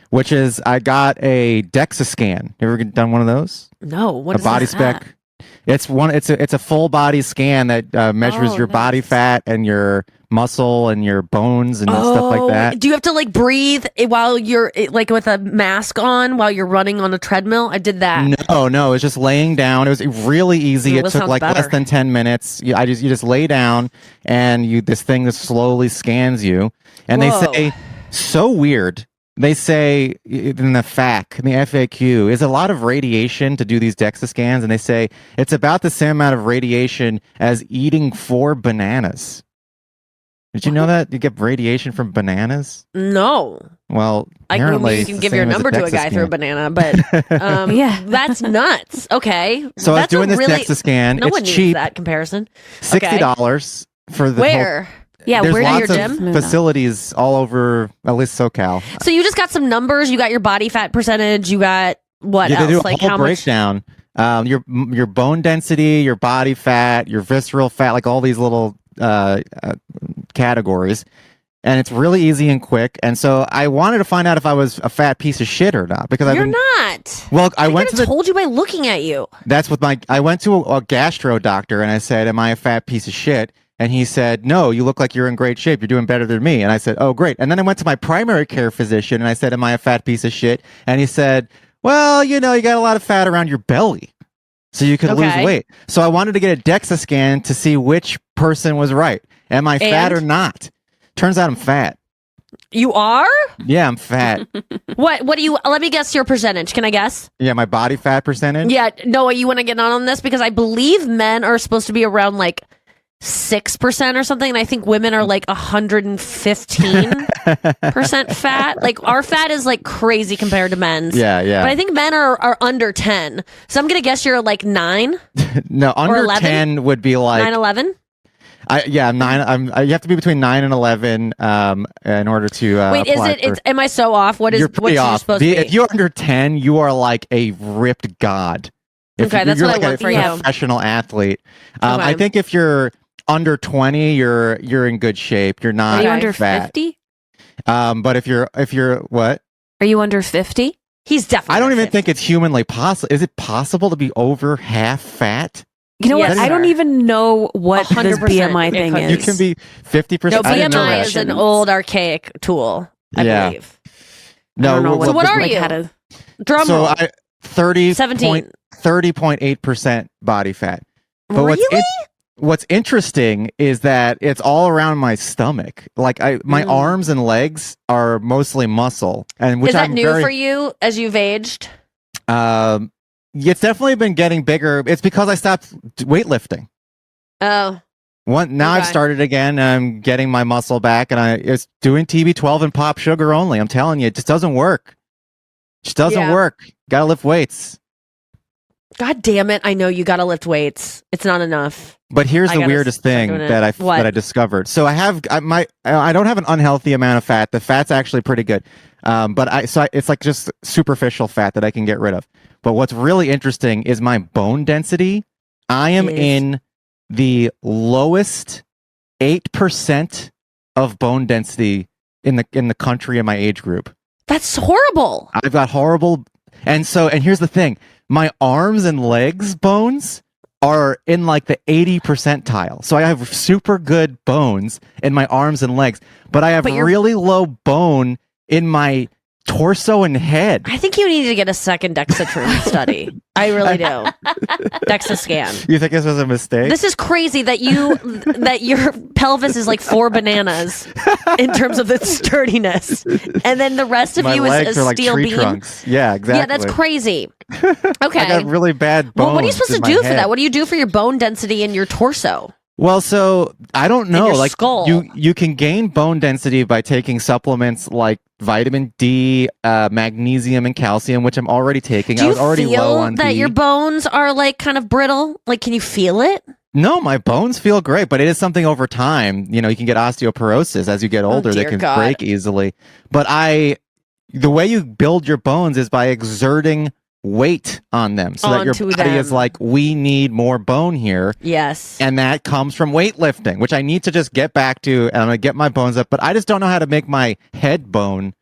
which is I got a DEXA scan. You ever done one of those? No, what A is body that? spec. It's a full body scan that measures your body fat and your muscle and your bones and stuff like that. Do you have to like breathe while you're like with a mask on while you're running on a treadmill? I did that. No, it's just laying down. It was really easy. That It took sounds like better. less than 10 minutes. You just lay down and this thing just slowly scans you. And Whoa. they say, so weird. They say in the FAQ, is a lot of radiation to do these DEXA scans, and they say it's about the same amount of radiation as eating 4 bananas. Did you know that you get radiation from bananas? No. Well, I apparently you can it's give the your same as number to a DEXA guy through a scan. banana, but Yeah. that's nuts. Okay. So I was That's a doing this really, DEXA scan. No It's one needs cheap, that comparison. $60 for the whole. Where? Yeah, There's where at lots your of gym? facilities all over, at least SoCal. So you just got some numbers. You got your body fat percentage. You got what Yeah, they else? do a Like whole how much? breakdown. Your bone density, your body fat, your visceral fat, like all these little categories. And it's really easy and quick. And so I wanted to find out if I was a fat piece of shit or not, because You're not. Well, I went could to have told you by looking at you. That's with I went to a gastro doctor and I said, "Am I a fat piece of shit?" And he said, no, you look like you're in great shape. You're doing better than me. And I said, oh, great. And then I went to my primary care physician and I said, am I a fat piece of shit? And he said, well, you got a lot of fat around your belly, so you could lose weight. So I wanted to get a DEXA scan to see which person was right. Am I fat or not? Turns out I'm fat. You are? Yeah, I'm fat. What do you, let me guess your percentage. Can I guess? Yeah, my body fat percentage? Yeah, Noah, you want to get on this? Because I believe men are supposed to be around like 6% or something, and I think women are like 115% fat. Like our fat is like crazy compared to men's. Yeah. But I think men are under 10. So I'm gonna guess you're like 9. No, under 11? 10 would be like 9-11. I'm 9. You have to be between 9 and 11 in order to Wait, is apply it? It's, am I so off? What is? You're pretty what's off. supposed to be? If you're under 10, you are like a ripped god. Okay, that's you're what like I want a for you. professional athlete. Okay. I think if you're under 20, you're in good shape. You're not Are you under fat. 50? But if you're what? Are you under 50? He's definitely. I don't even 50. think it's humanly possible. Is it possible to be over half fat? You know Yes, what? I don't sir. even know what this 100% BMI it thing could. is. You can be 50%. No, I didn't know BMI that. is an old archaic tool. I Yeah. believe. No, I don't know So what are like you? how to- Drum So roll. 30.8% body fat. But Really? what's interesting is that it's all around my stomach. Like my arms and legs are mostly muscle, and which Is that I'm new very, for you as you've aged? It's definitely been getting bigger. It's because I stopped weightlifting. Oh, Now I've Okay. started again. And I'm getting my muscle back, and it's doing TB12 and pop sugar only. I'm telling you, it just doesn't work. Just doesn't Yeah. work. Gotta lift weights. God damn it! I know you got to lift weights. It's not enough. But here's I the gotta weirdest start thing doing it. that What? I discovered. So I don't have an unhealthy amount of fat. The fat's actually pretty good. But it's like just superficial fat that I can get rid of. But what's really interesting is my bone density. I am Is- in the lowest 8% of bone density in the country in my age group. That's horrible. I've got horrible, and here's the thing: my arms and legs bones are in like the 80 percentile. So I have super good bones in my arms and legs, but I have But you're- really low bone in my torso and head. I think you need to get a second DEXA study. I really do. DEXA scan. You think this was a mistake? This is crazy that your pelvis is like 4 bananas in terms of its sturdiness, and then the rest of my you legs is are a like steel tree beam. trunks. Yeah, exactly. Yeah, that's crazy. I Okay. got really bad bones. Well, what are you supposed to in my do for head. that? What do you do for your bone density in your torso? Well, so I don't know. your Like skull. you can gain bone density by taking supplements like vitamin D, magnesium, and calcium, which I'm already taking. Do I you was already low feel on that D. your bones are like kind of brittle? Like, can you feel it? No, my bones feel great, but it is something over time. You can get osteoporosis as you get older. They dear can God. break easily. But the way you build your bones is by exerting weight on them, so that your Onto body is them. like, we need more bone here. Yes. And that comes from weightlifting, which I need to just get back to, and I'm gonna get my bones up. But I just don't know how to make my head bone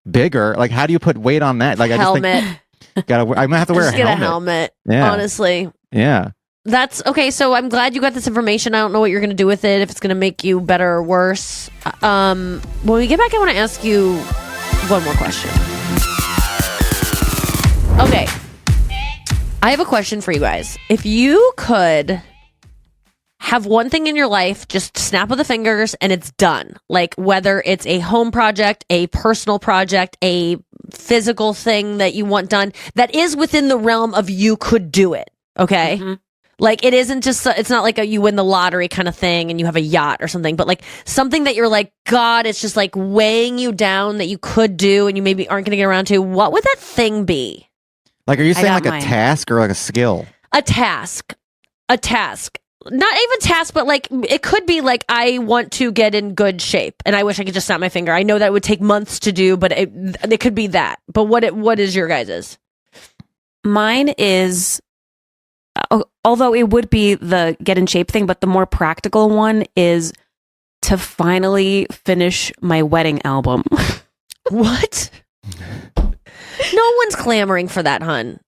bigger. Like, how do you put weight on that? Like, Helmet. I just think I'm gonna have to wear Just a get helmet. a helmet. Yeah. Honestly. Yeah. That's okay. So I'm glad you got this information. I don't know what you're going to do with it, if it's going to make you better or worse. When we get back, I want to ask you one more question. Okay. I have a question for you guys. If you could have one thing in your life, just snap of the fingers and it's done. Like whether it's a home project, a personal project, a physical thing that you want done that is within the realm of you could do it. Okay. Mhm. Like it isn't just, it's not like you win the lottery kind of thing and you have a yacht or something, but like something that you're like, God, it's just like weighing you down that you could do and you maybe aren't going to get around to. What would that thing be? Like, are you saying got like mine. a task or like a skill? A task. Not even task, but like it could be like, I want to get in good shape and I wish I could just snap my finger. I know that would take months to do, but it could be that. But what is your guys's? Mine is, although it would be the get in shape thing, but the more practical one is to finally finish my wedding album. What? No one's clamoring for that, hun.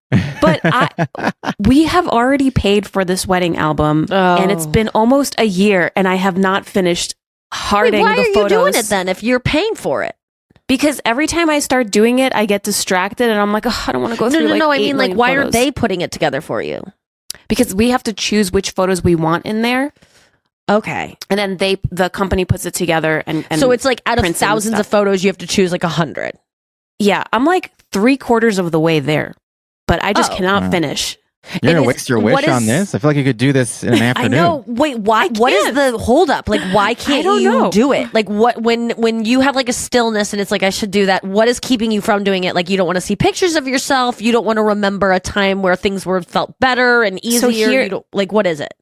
But we have already paid for this wedding album, and it's been almost a year, and I have not finished hearting Why the are photos. you doing it then if you're paying for it? Because every time I start doing it, I get distracted, and I'm like, oh, I don't want to go through No. I 8 mean, like, million why photos. aren't they putting it together for you? Because we have to choose which photos we want in there, Okay. and then the company puts it together, and So it's like out of prints and thousands of stuff. photos, you have to choose like 100. Yeah, I'm like 3/4 of the way there, but I just Oh. cannot Wow. finish. You're It gonna is- waste your what wish on is- this? I feel like you could do this in an afternoon. I know. Wait, why? What is can't. the holdup? Like, why can't don't you know. do it? Like, what when you have like a stillness and it's like I should do that? What is keeping you from doing it? Like, you don't want to see pictures of yourself. You don't want to remember a time where things felt better and easier. So here- you don't, like, what is it?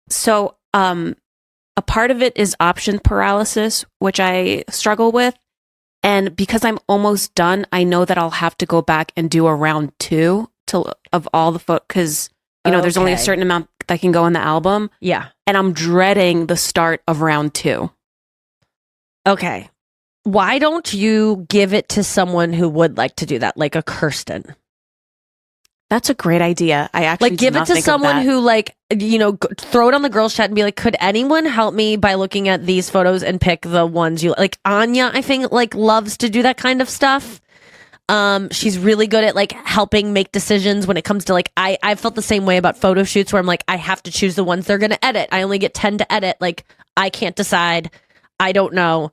So, a part of it is option paralysis, which I struggle with. And because I'm almost done, I know that I'll have to go back and do a round 2 of all the photos. Because, there's only a Okay. certain amount that can go in the album. Yeah. And I'm dreading the start of round 2. Okay. Why don't you give it to someone who would like to do that, like a Kirsten? That's a great idea. I actually Like, give it to someone who, like, throw it on the girls' chat and be like, could anyone help me by looking at these photos and pick the ones you like? Anya, I think, like, loves to do that kind of stuff. She's really good at like helping make decisions when it comes to like, I felt the same way about photo shoots where I'm like, I have to choose the ones they're going to edit. I only get 10 to edit. Like, I can't decide. I don't know.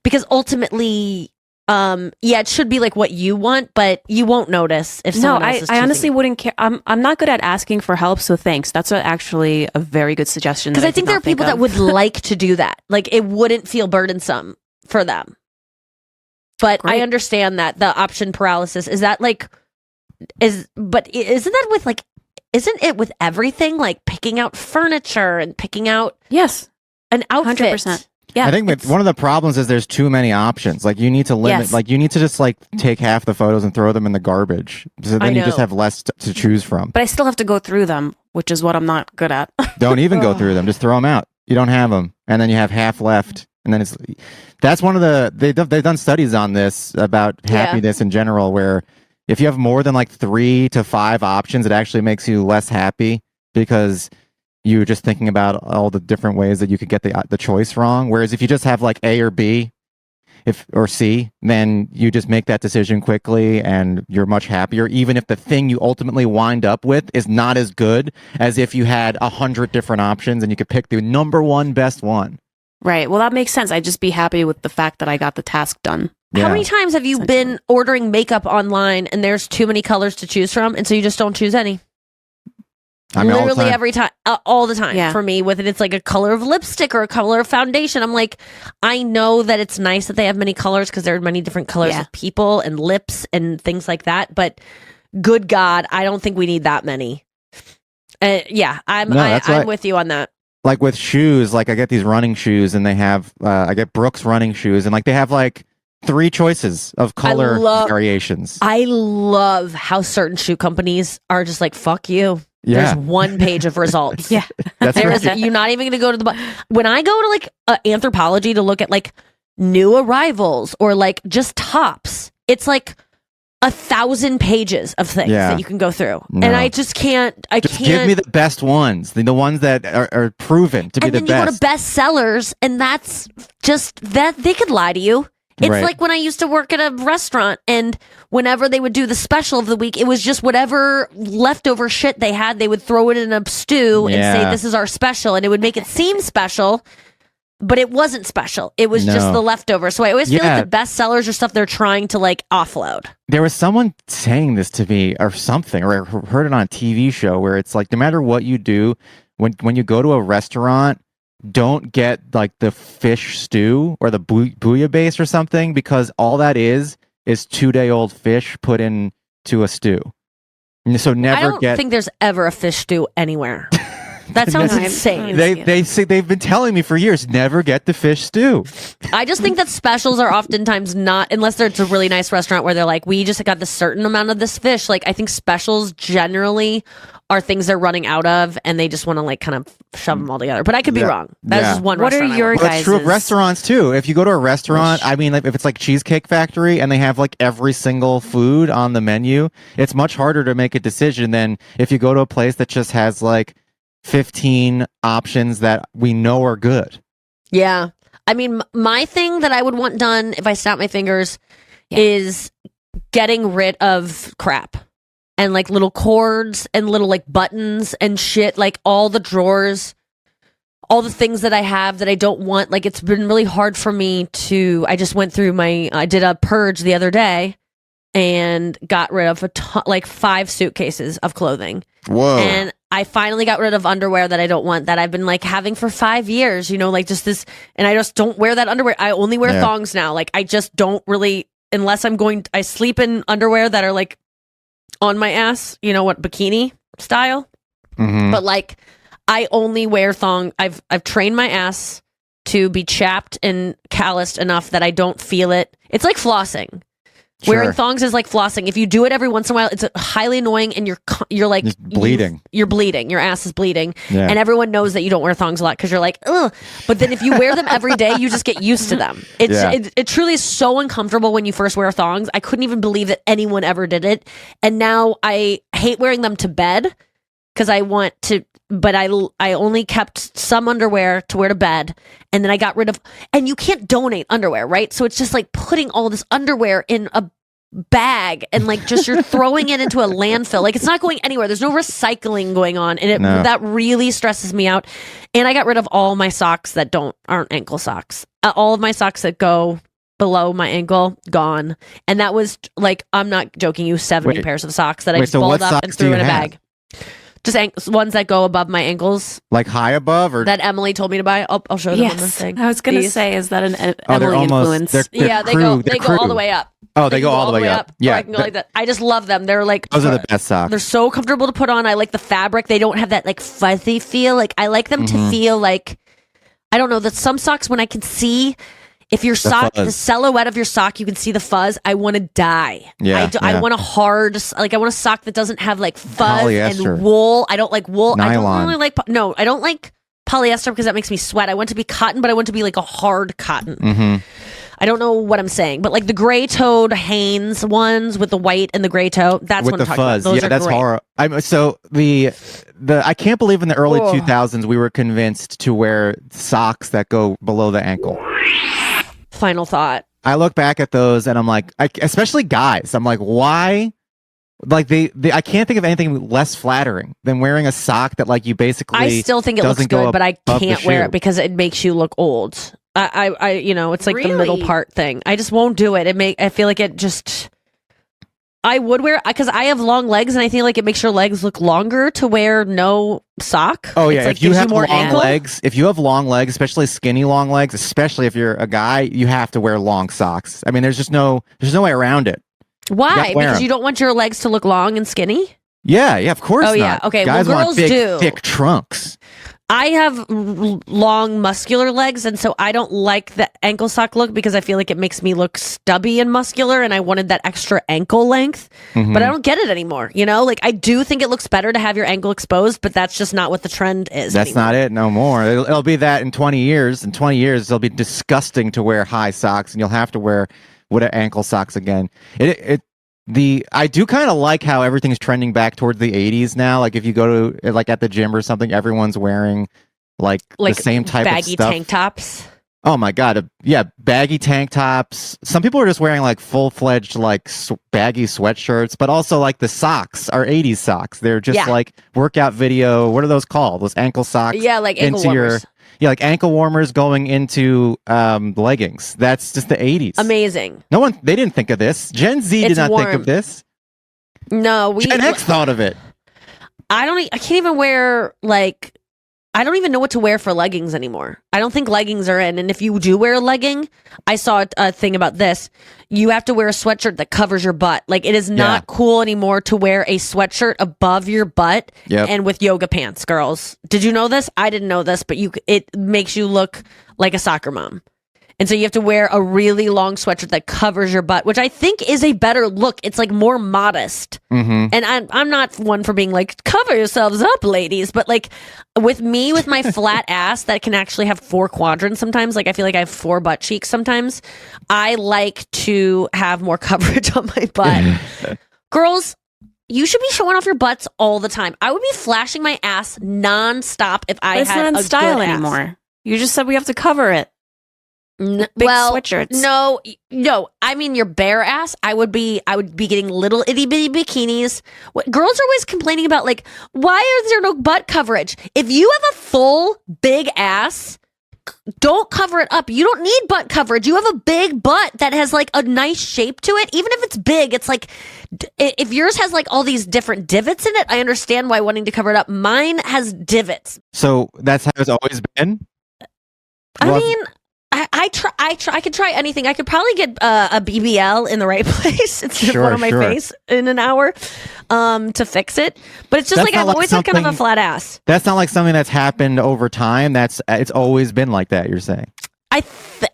Because ultimately, it should be like what you want, but you won't notice if No, someone else I is choosing honestly it. wouldn't care. I'm not good at asking for help, so thanks. That's actually a very good suggestion. Because that I think did there are not think people that of. would like to do that. Like, it wouldn't feel burdensome for them. But I Great. understand that the option paralysis is that like but isn't that with like isn't it with everything, like picking out furniture and picking out Yes, an outfit? 100%. Yeah, I think it's- one of the problems is there's too many options. Like you need to limit. Yes. Like you need to just like take half the photos and throw them in the garbage. So then you just know. have less to choose from. but I still have to go through them, which is what I'm not good at. Don't even go through them. Just throw them out. You don't have them, and then you have half left. And then that's one of they've done studies on this about Yeah. happiness in general, where if you have more than like 3 to 5 options, it actually makes you less happy because you're just thinking about all the different ways that you could get the choice wrong. Whereas if you just have like A or B, or C, then you just make that decision quickly and you're much happier, even if the thing you ultimately wind up with is not as good as if you had 100 different options and you could pick the number one best one. Right. Well, that makes sense. I'd just be happy with the fact that I got the task done. How Yeah. many times have you been ordering makeup online and there's too many colors to choose from, and so you just don't choose any? I mean, all the Literally time. every time, all the time. Yeah. For me, with it, it's like a color of lipstick or a color of foundation. I'm like, I know that it's nice that they have many colors because there are many different colors Yeah. of people and lips and things like that. But good God, I don't think we need that many. Yeah, I'm No, that's I'm right. with you on that. Like with shoes, like I get these running shoes and they have, I get Brooks running shoes and like they have like 3 choices of color variations. I love how certain shoe companies are just like, fuck you. Yeah. There's one page of results. Yeah. That's There right. is, you're not even going to go to the when I go to like Anthropology to look at like new arrivals or like just tops, it's like 1,000 pages of things Yeah. that you can go through, No. and I just can't. I Just can't. give me the best ones, the ones that are proven to be and the then you best. go to bestsellers, and that's just that they could lie to you. It's Right. like when I used to work at a restaurant, and whenever they would do the special of the week, it was just whatever leftover shit they had. They would throw it in a stew and say, Yeah. "This is our special," and it would make it seem special. But it wasn't special. It was just No. the leftover. So I always feel Yeah. like the best sellers are stuff they're trying to like offload. There was someone saying this to me or something, or I heard it on a TV show where it's like, no matter what you do, when you go to a restaurant, don't get like the fish stew or the bouillabaisse or something, because all that is 2-day-old fish put into a stew. And so I never don't get. think there's ever a fish stew anywhere. That sounds No, I'm- insane. they say they've been telling me for years, never get the fish stew. I just think that specials are oftentimes not, unless it's a really nice restaurant where they're like, we just got the certain amount of this fish. Like, I think specials generally are things they're running out of and they just want to like kind of shove them all together. But I could be wrong. That's just one What are restaurant I your went. Well, it's true of guys' restaurants too. If you go to a restaurant, I mean, like if it's like Cheesecake Factory and they have like every single food on the menu, it's much harder to make a decision than if you go to a place that just has like 15 options that we know are good. Yeah. I mean, my thing that I would want done if I snap my fingers is getting rid of crap and like little cords and little like buttons and shit, like all the drawers, all the things that I have that I don't want. Like it's been really hard for me to, I just went through I did a purge the other day and got rid of like 5 suitcases of clothing. Whoa. And I finally got rid of underwear that I don't want, that I've been like having for 5 years, you know, like just this, and I just don't wear that underwear. I only wear thongs now. Like I just don't really, unless I sleep in underwear that are like on my ass, you know what, bikini style. But like I only wear thong. I've trained my ass to be chapped and calloused enough that I don't feel it. It's like flossing. Sure. Wearing thongs is like flossing. If you do it every once in a while, it's highly annoying, and you're like just bleeding. You're bleeding. Your ass is bleeding, Yeah. and everyone knows that you don't wear thongs a lot because you're like, ugh. But then if you wear them every day, you just get used to them. It truly is so uncomfortable when you first wear thongs. I couldn't even believe that anyone ever did it, and now I hate wearing them to bed because I want to. But I only kept some underwear to wear to bed, and then I got rid of. And you can't donate underwear, right? So it's just like putting all this underwear in a bag and like just you're throwing it into a landfill. Like it's not going anywhere. There's no recycling going on, and that really stresses me out. And I got rid of all my socks that aren't ankle socks. All of my socks that go below my ankle, gone. And that was like, I'm not joking you, 70 pairs of socks that I just balled up and threw in a bag. Just ones that go above my ankles. Like high above? Or that Emily told me to buy. I'll show them on the thing. I was going to say, is that an Emily almost, influence? they're they go all the way up. Oh, they go all the way up. Yeah. I can go like that. I just love them. They're like, those are the best socks. They're so comfortable to put on. I like the fabric. They don't have that like fuzzy feel. Like I like them to feel like, I don't know, that some socks when I can see if your sock, the silhouette of your sock, you can see the fuzz. I want to die. I want a hard, like I want a sock that doesn't have like fuzz polyester. And wool. I don't like wool. Nylon. I don't really like, I don't like polyester because that makes me sweat. I want to be cotton, but I want to be like a hard cotton. I don't know what I'm saying, but like the gray-toed Hanes ones with the white and the gray toe, that's with what the I'm talking fuzz. about. Those are that's great. horrible. So I can't believe in the early 2000s we were convinced to wear socks that go below the ankle. Final thought. I look back at those and I'm like, especially guys, I'm like, why? Like I can't think of anything less flattering than wearing a sock that like you basically. I still think it looks good, but I can't wear it because it makes you look old. I it's like the middle part thing. I just won't do it. I feel like it just. I would wear because I have long legs, and I feel like it makes your legs look longer to wear no sock. Oh yeah, like if you have more long ankle. legs, especially skinny long legs, especially if you're a guy, you have to wear long socks. I mean, there's no way around it. Why? Because you don't want your legs to look long and skinny? Yeah, of course. Oh yeah, not. okay. Guys well, girls want big, do. thick trunks. I have long muscular legs, and so I don't like the ankle sock look because I feel like it makes me look stubby and muscular, and I wanted that extra ankle length, but I don't get it anymore. You know, like I do think it looks better to have your ankle exposed, but that's just not what the trend is. That's anymore. not it no more. It'll be that in 20 years. In 20 years, it'll be disgusting to wear high socks, and you'll have to wear ankle socks again. I do kind of like how everything's trending back towards the 80s now. Like if you go to like at the gym or something, everyone's wearing like the same type of baggy stuff. tank tops. Oh my god, baggy tank tops. Some people are just wearing like full-fledged like baggy sweatshirts, but also like the socks are 80s socks. They're just like workout video. What are those called? Those ankle socks. Yeah, like ankle warmers. Like ankle warmers going into leggings. That's just the 80s. Amazing. They didn't think of this. Gen Z did not think of this. No, Gen X thought of it. I can't even wear like, I don't even know what to wear for leggings anymore. I don't think leggings are in. And if you do wear a legging, I saw a thing about this. You have to wear a sweatshirt that covers your butt. Like it is not cool anymore to wear a sweatshirt above your butt and with yoga pants, girls. Did you know this? I didn't know this, but it makes you look like a soccer mom. And so you have to wear a really long sweatshirt that covers your butt, which I think is a better look. It's like more modest. Mm-hmm. And I'm not one for being like, cover yourselves up, ladies. But like with me, with my flat ass that can actually have 4 quadrants sometimes, like I feel like I have 4 butt cheeks sometimes. I like to have more coverage on my butt. Girls, you should be showing off your butts all the time. I would be flashing my ass nonstop if I It's had not a in style good ass. anymore. You just said we have to cover it. Big sweatshirts. No. I mean, your bare ass. I would be getting little itty bitty bikinis. Girls are always complaining about like, why is there no butt coverage? If you have a full big ass, don't cover it up. You don't need butt coverage. You have a big butt that has like a nice shape to it. Even if it's big, it's like, if yours has like all these different divots in it, I understand why wanting to cover it up. Mine has divots. So that's how it's always been? I mean, I could try anything. I could probably get a BBL in the right place instead of one on my face in an hour to fix it. But it's just That's like not I've like always had kind of a flat ass. That's not like something that's happened over time. It's always been like that, you're saying?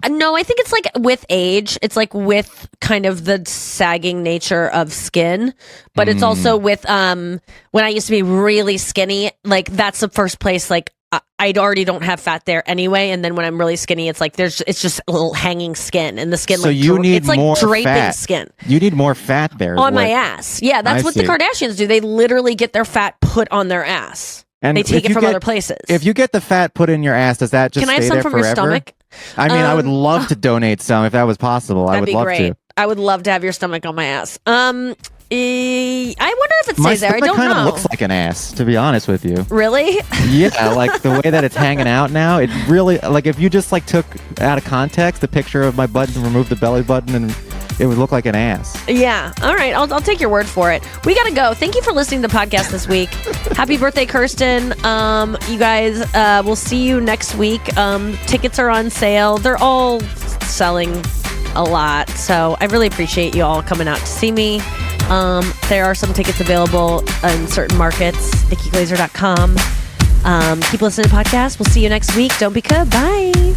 No, I think it's like with age. It's like with kind of the sagging nature of skin, but it's also with when I used to be really skinny. Like that's the first place. Like I already don't have fat there anyway, and then when I'm really skinny, it's like it's just a little hanging skin, and the skin So like you need it's like more draping fat. skin You need more fat there. on my ass. Yeah, that's what the Kardashians do. They literally get their fat put on their ass. And they take if it you from get- other places. If you get the fat put in your ass, does that just Can I have stay some there from forever? your stomach? I mean, I would love to donate some if that was possible. I That'd would be love great. to. I would love to have your stomach on my ass. I wonder if it My stays there. I stomach don't kind know. of looks like an ass, to be honest with you. Really? Yeah, like the way that it's hanging out now, it really, like if you just like took out of context the picture of my butt and removed the belly button, and it would look like an ass. Yeah. All right. I'll take your word for it. We got to go. Thank you for listening to the podcast this week. Happy birthday, Kirsten. You guys, we'll see you next week. Tickets are on sale. They're all selling a lot. So I really appreciate you all coming out to see me. There are some tickets available in certain markets. NikkiGlaser.com. Keep listening to the podcast. We'll see you next week. Don't be good. Bye.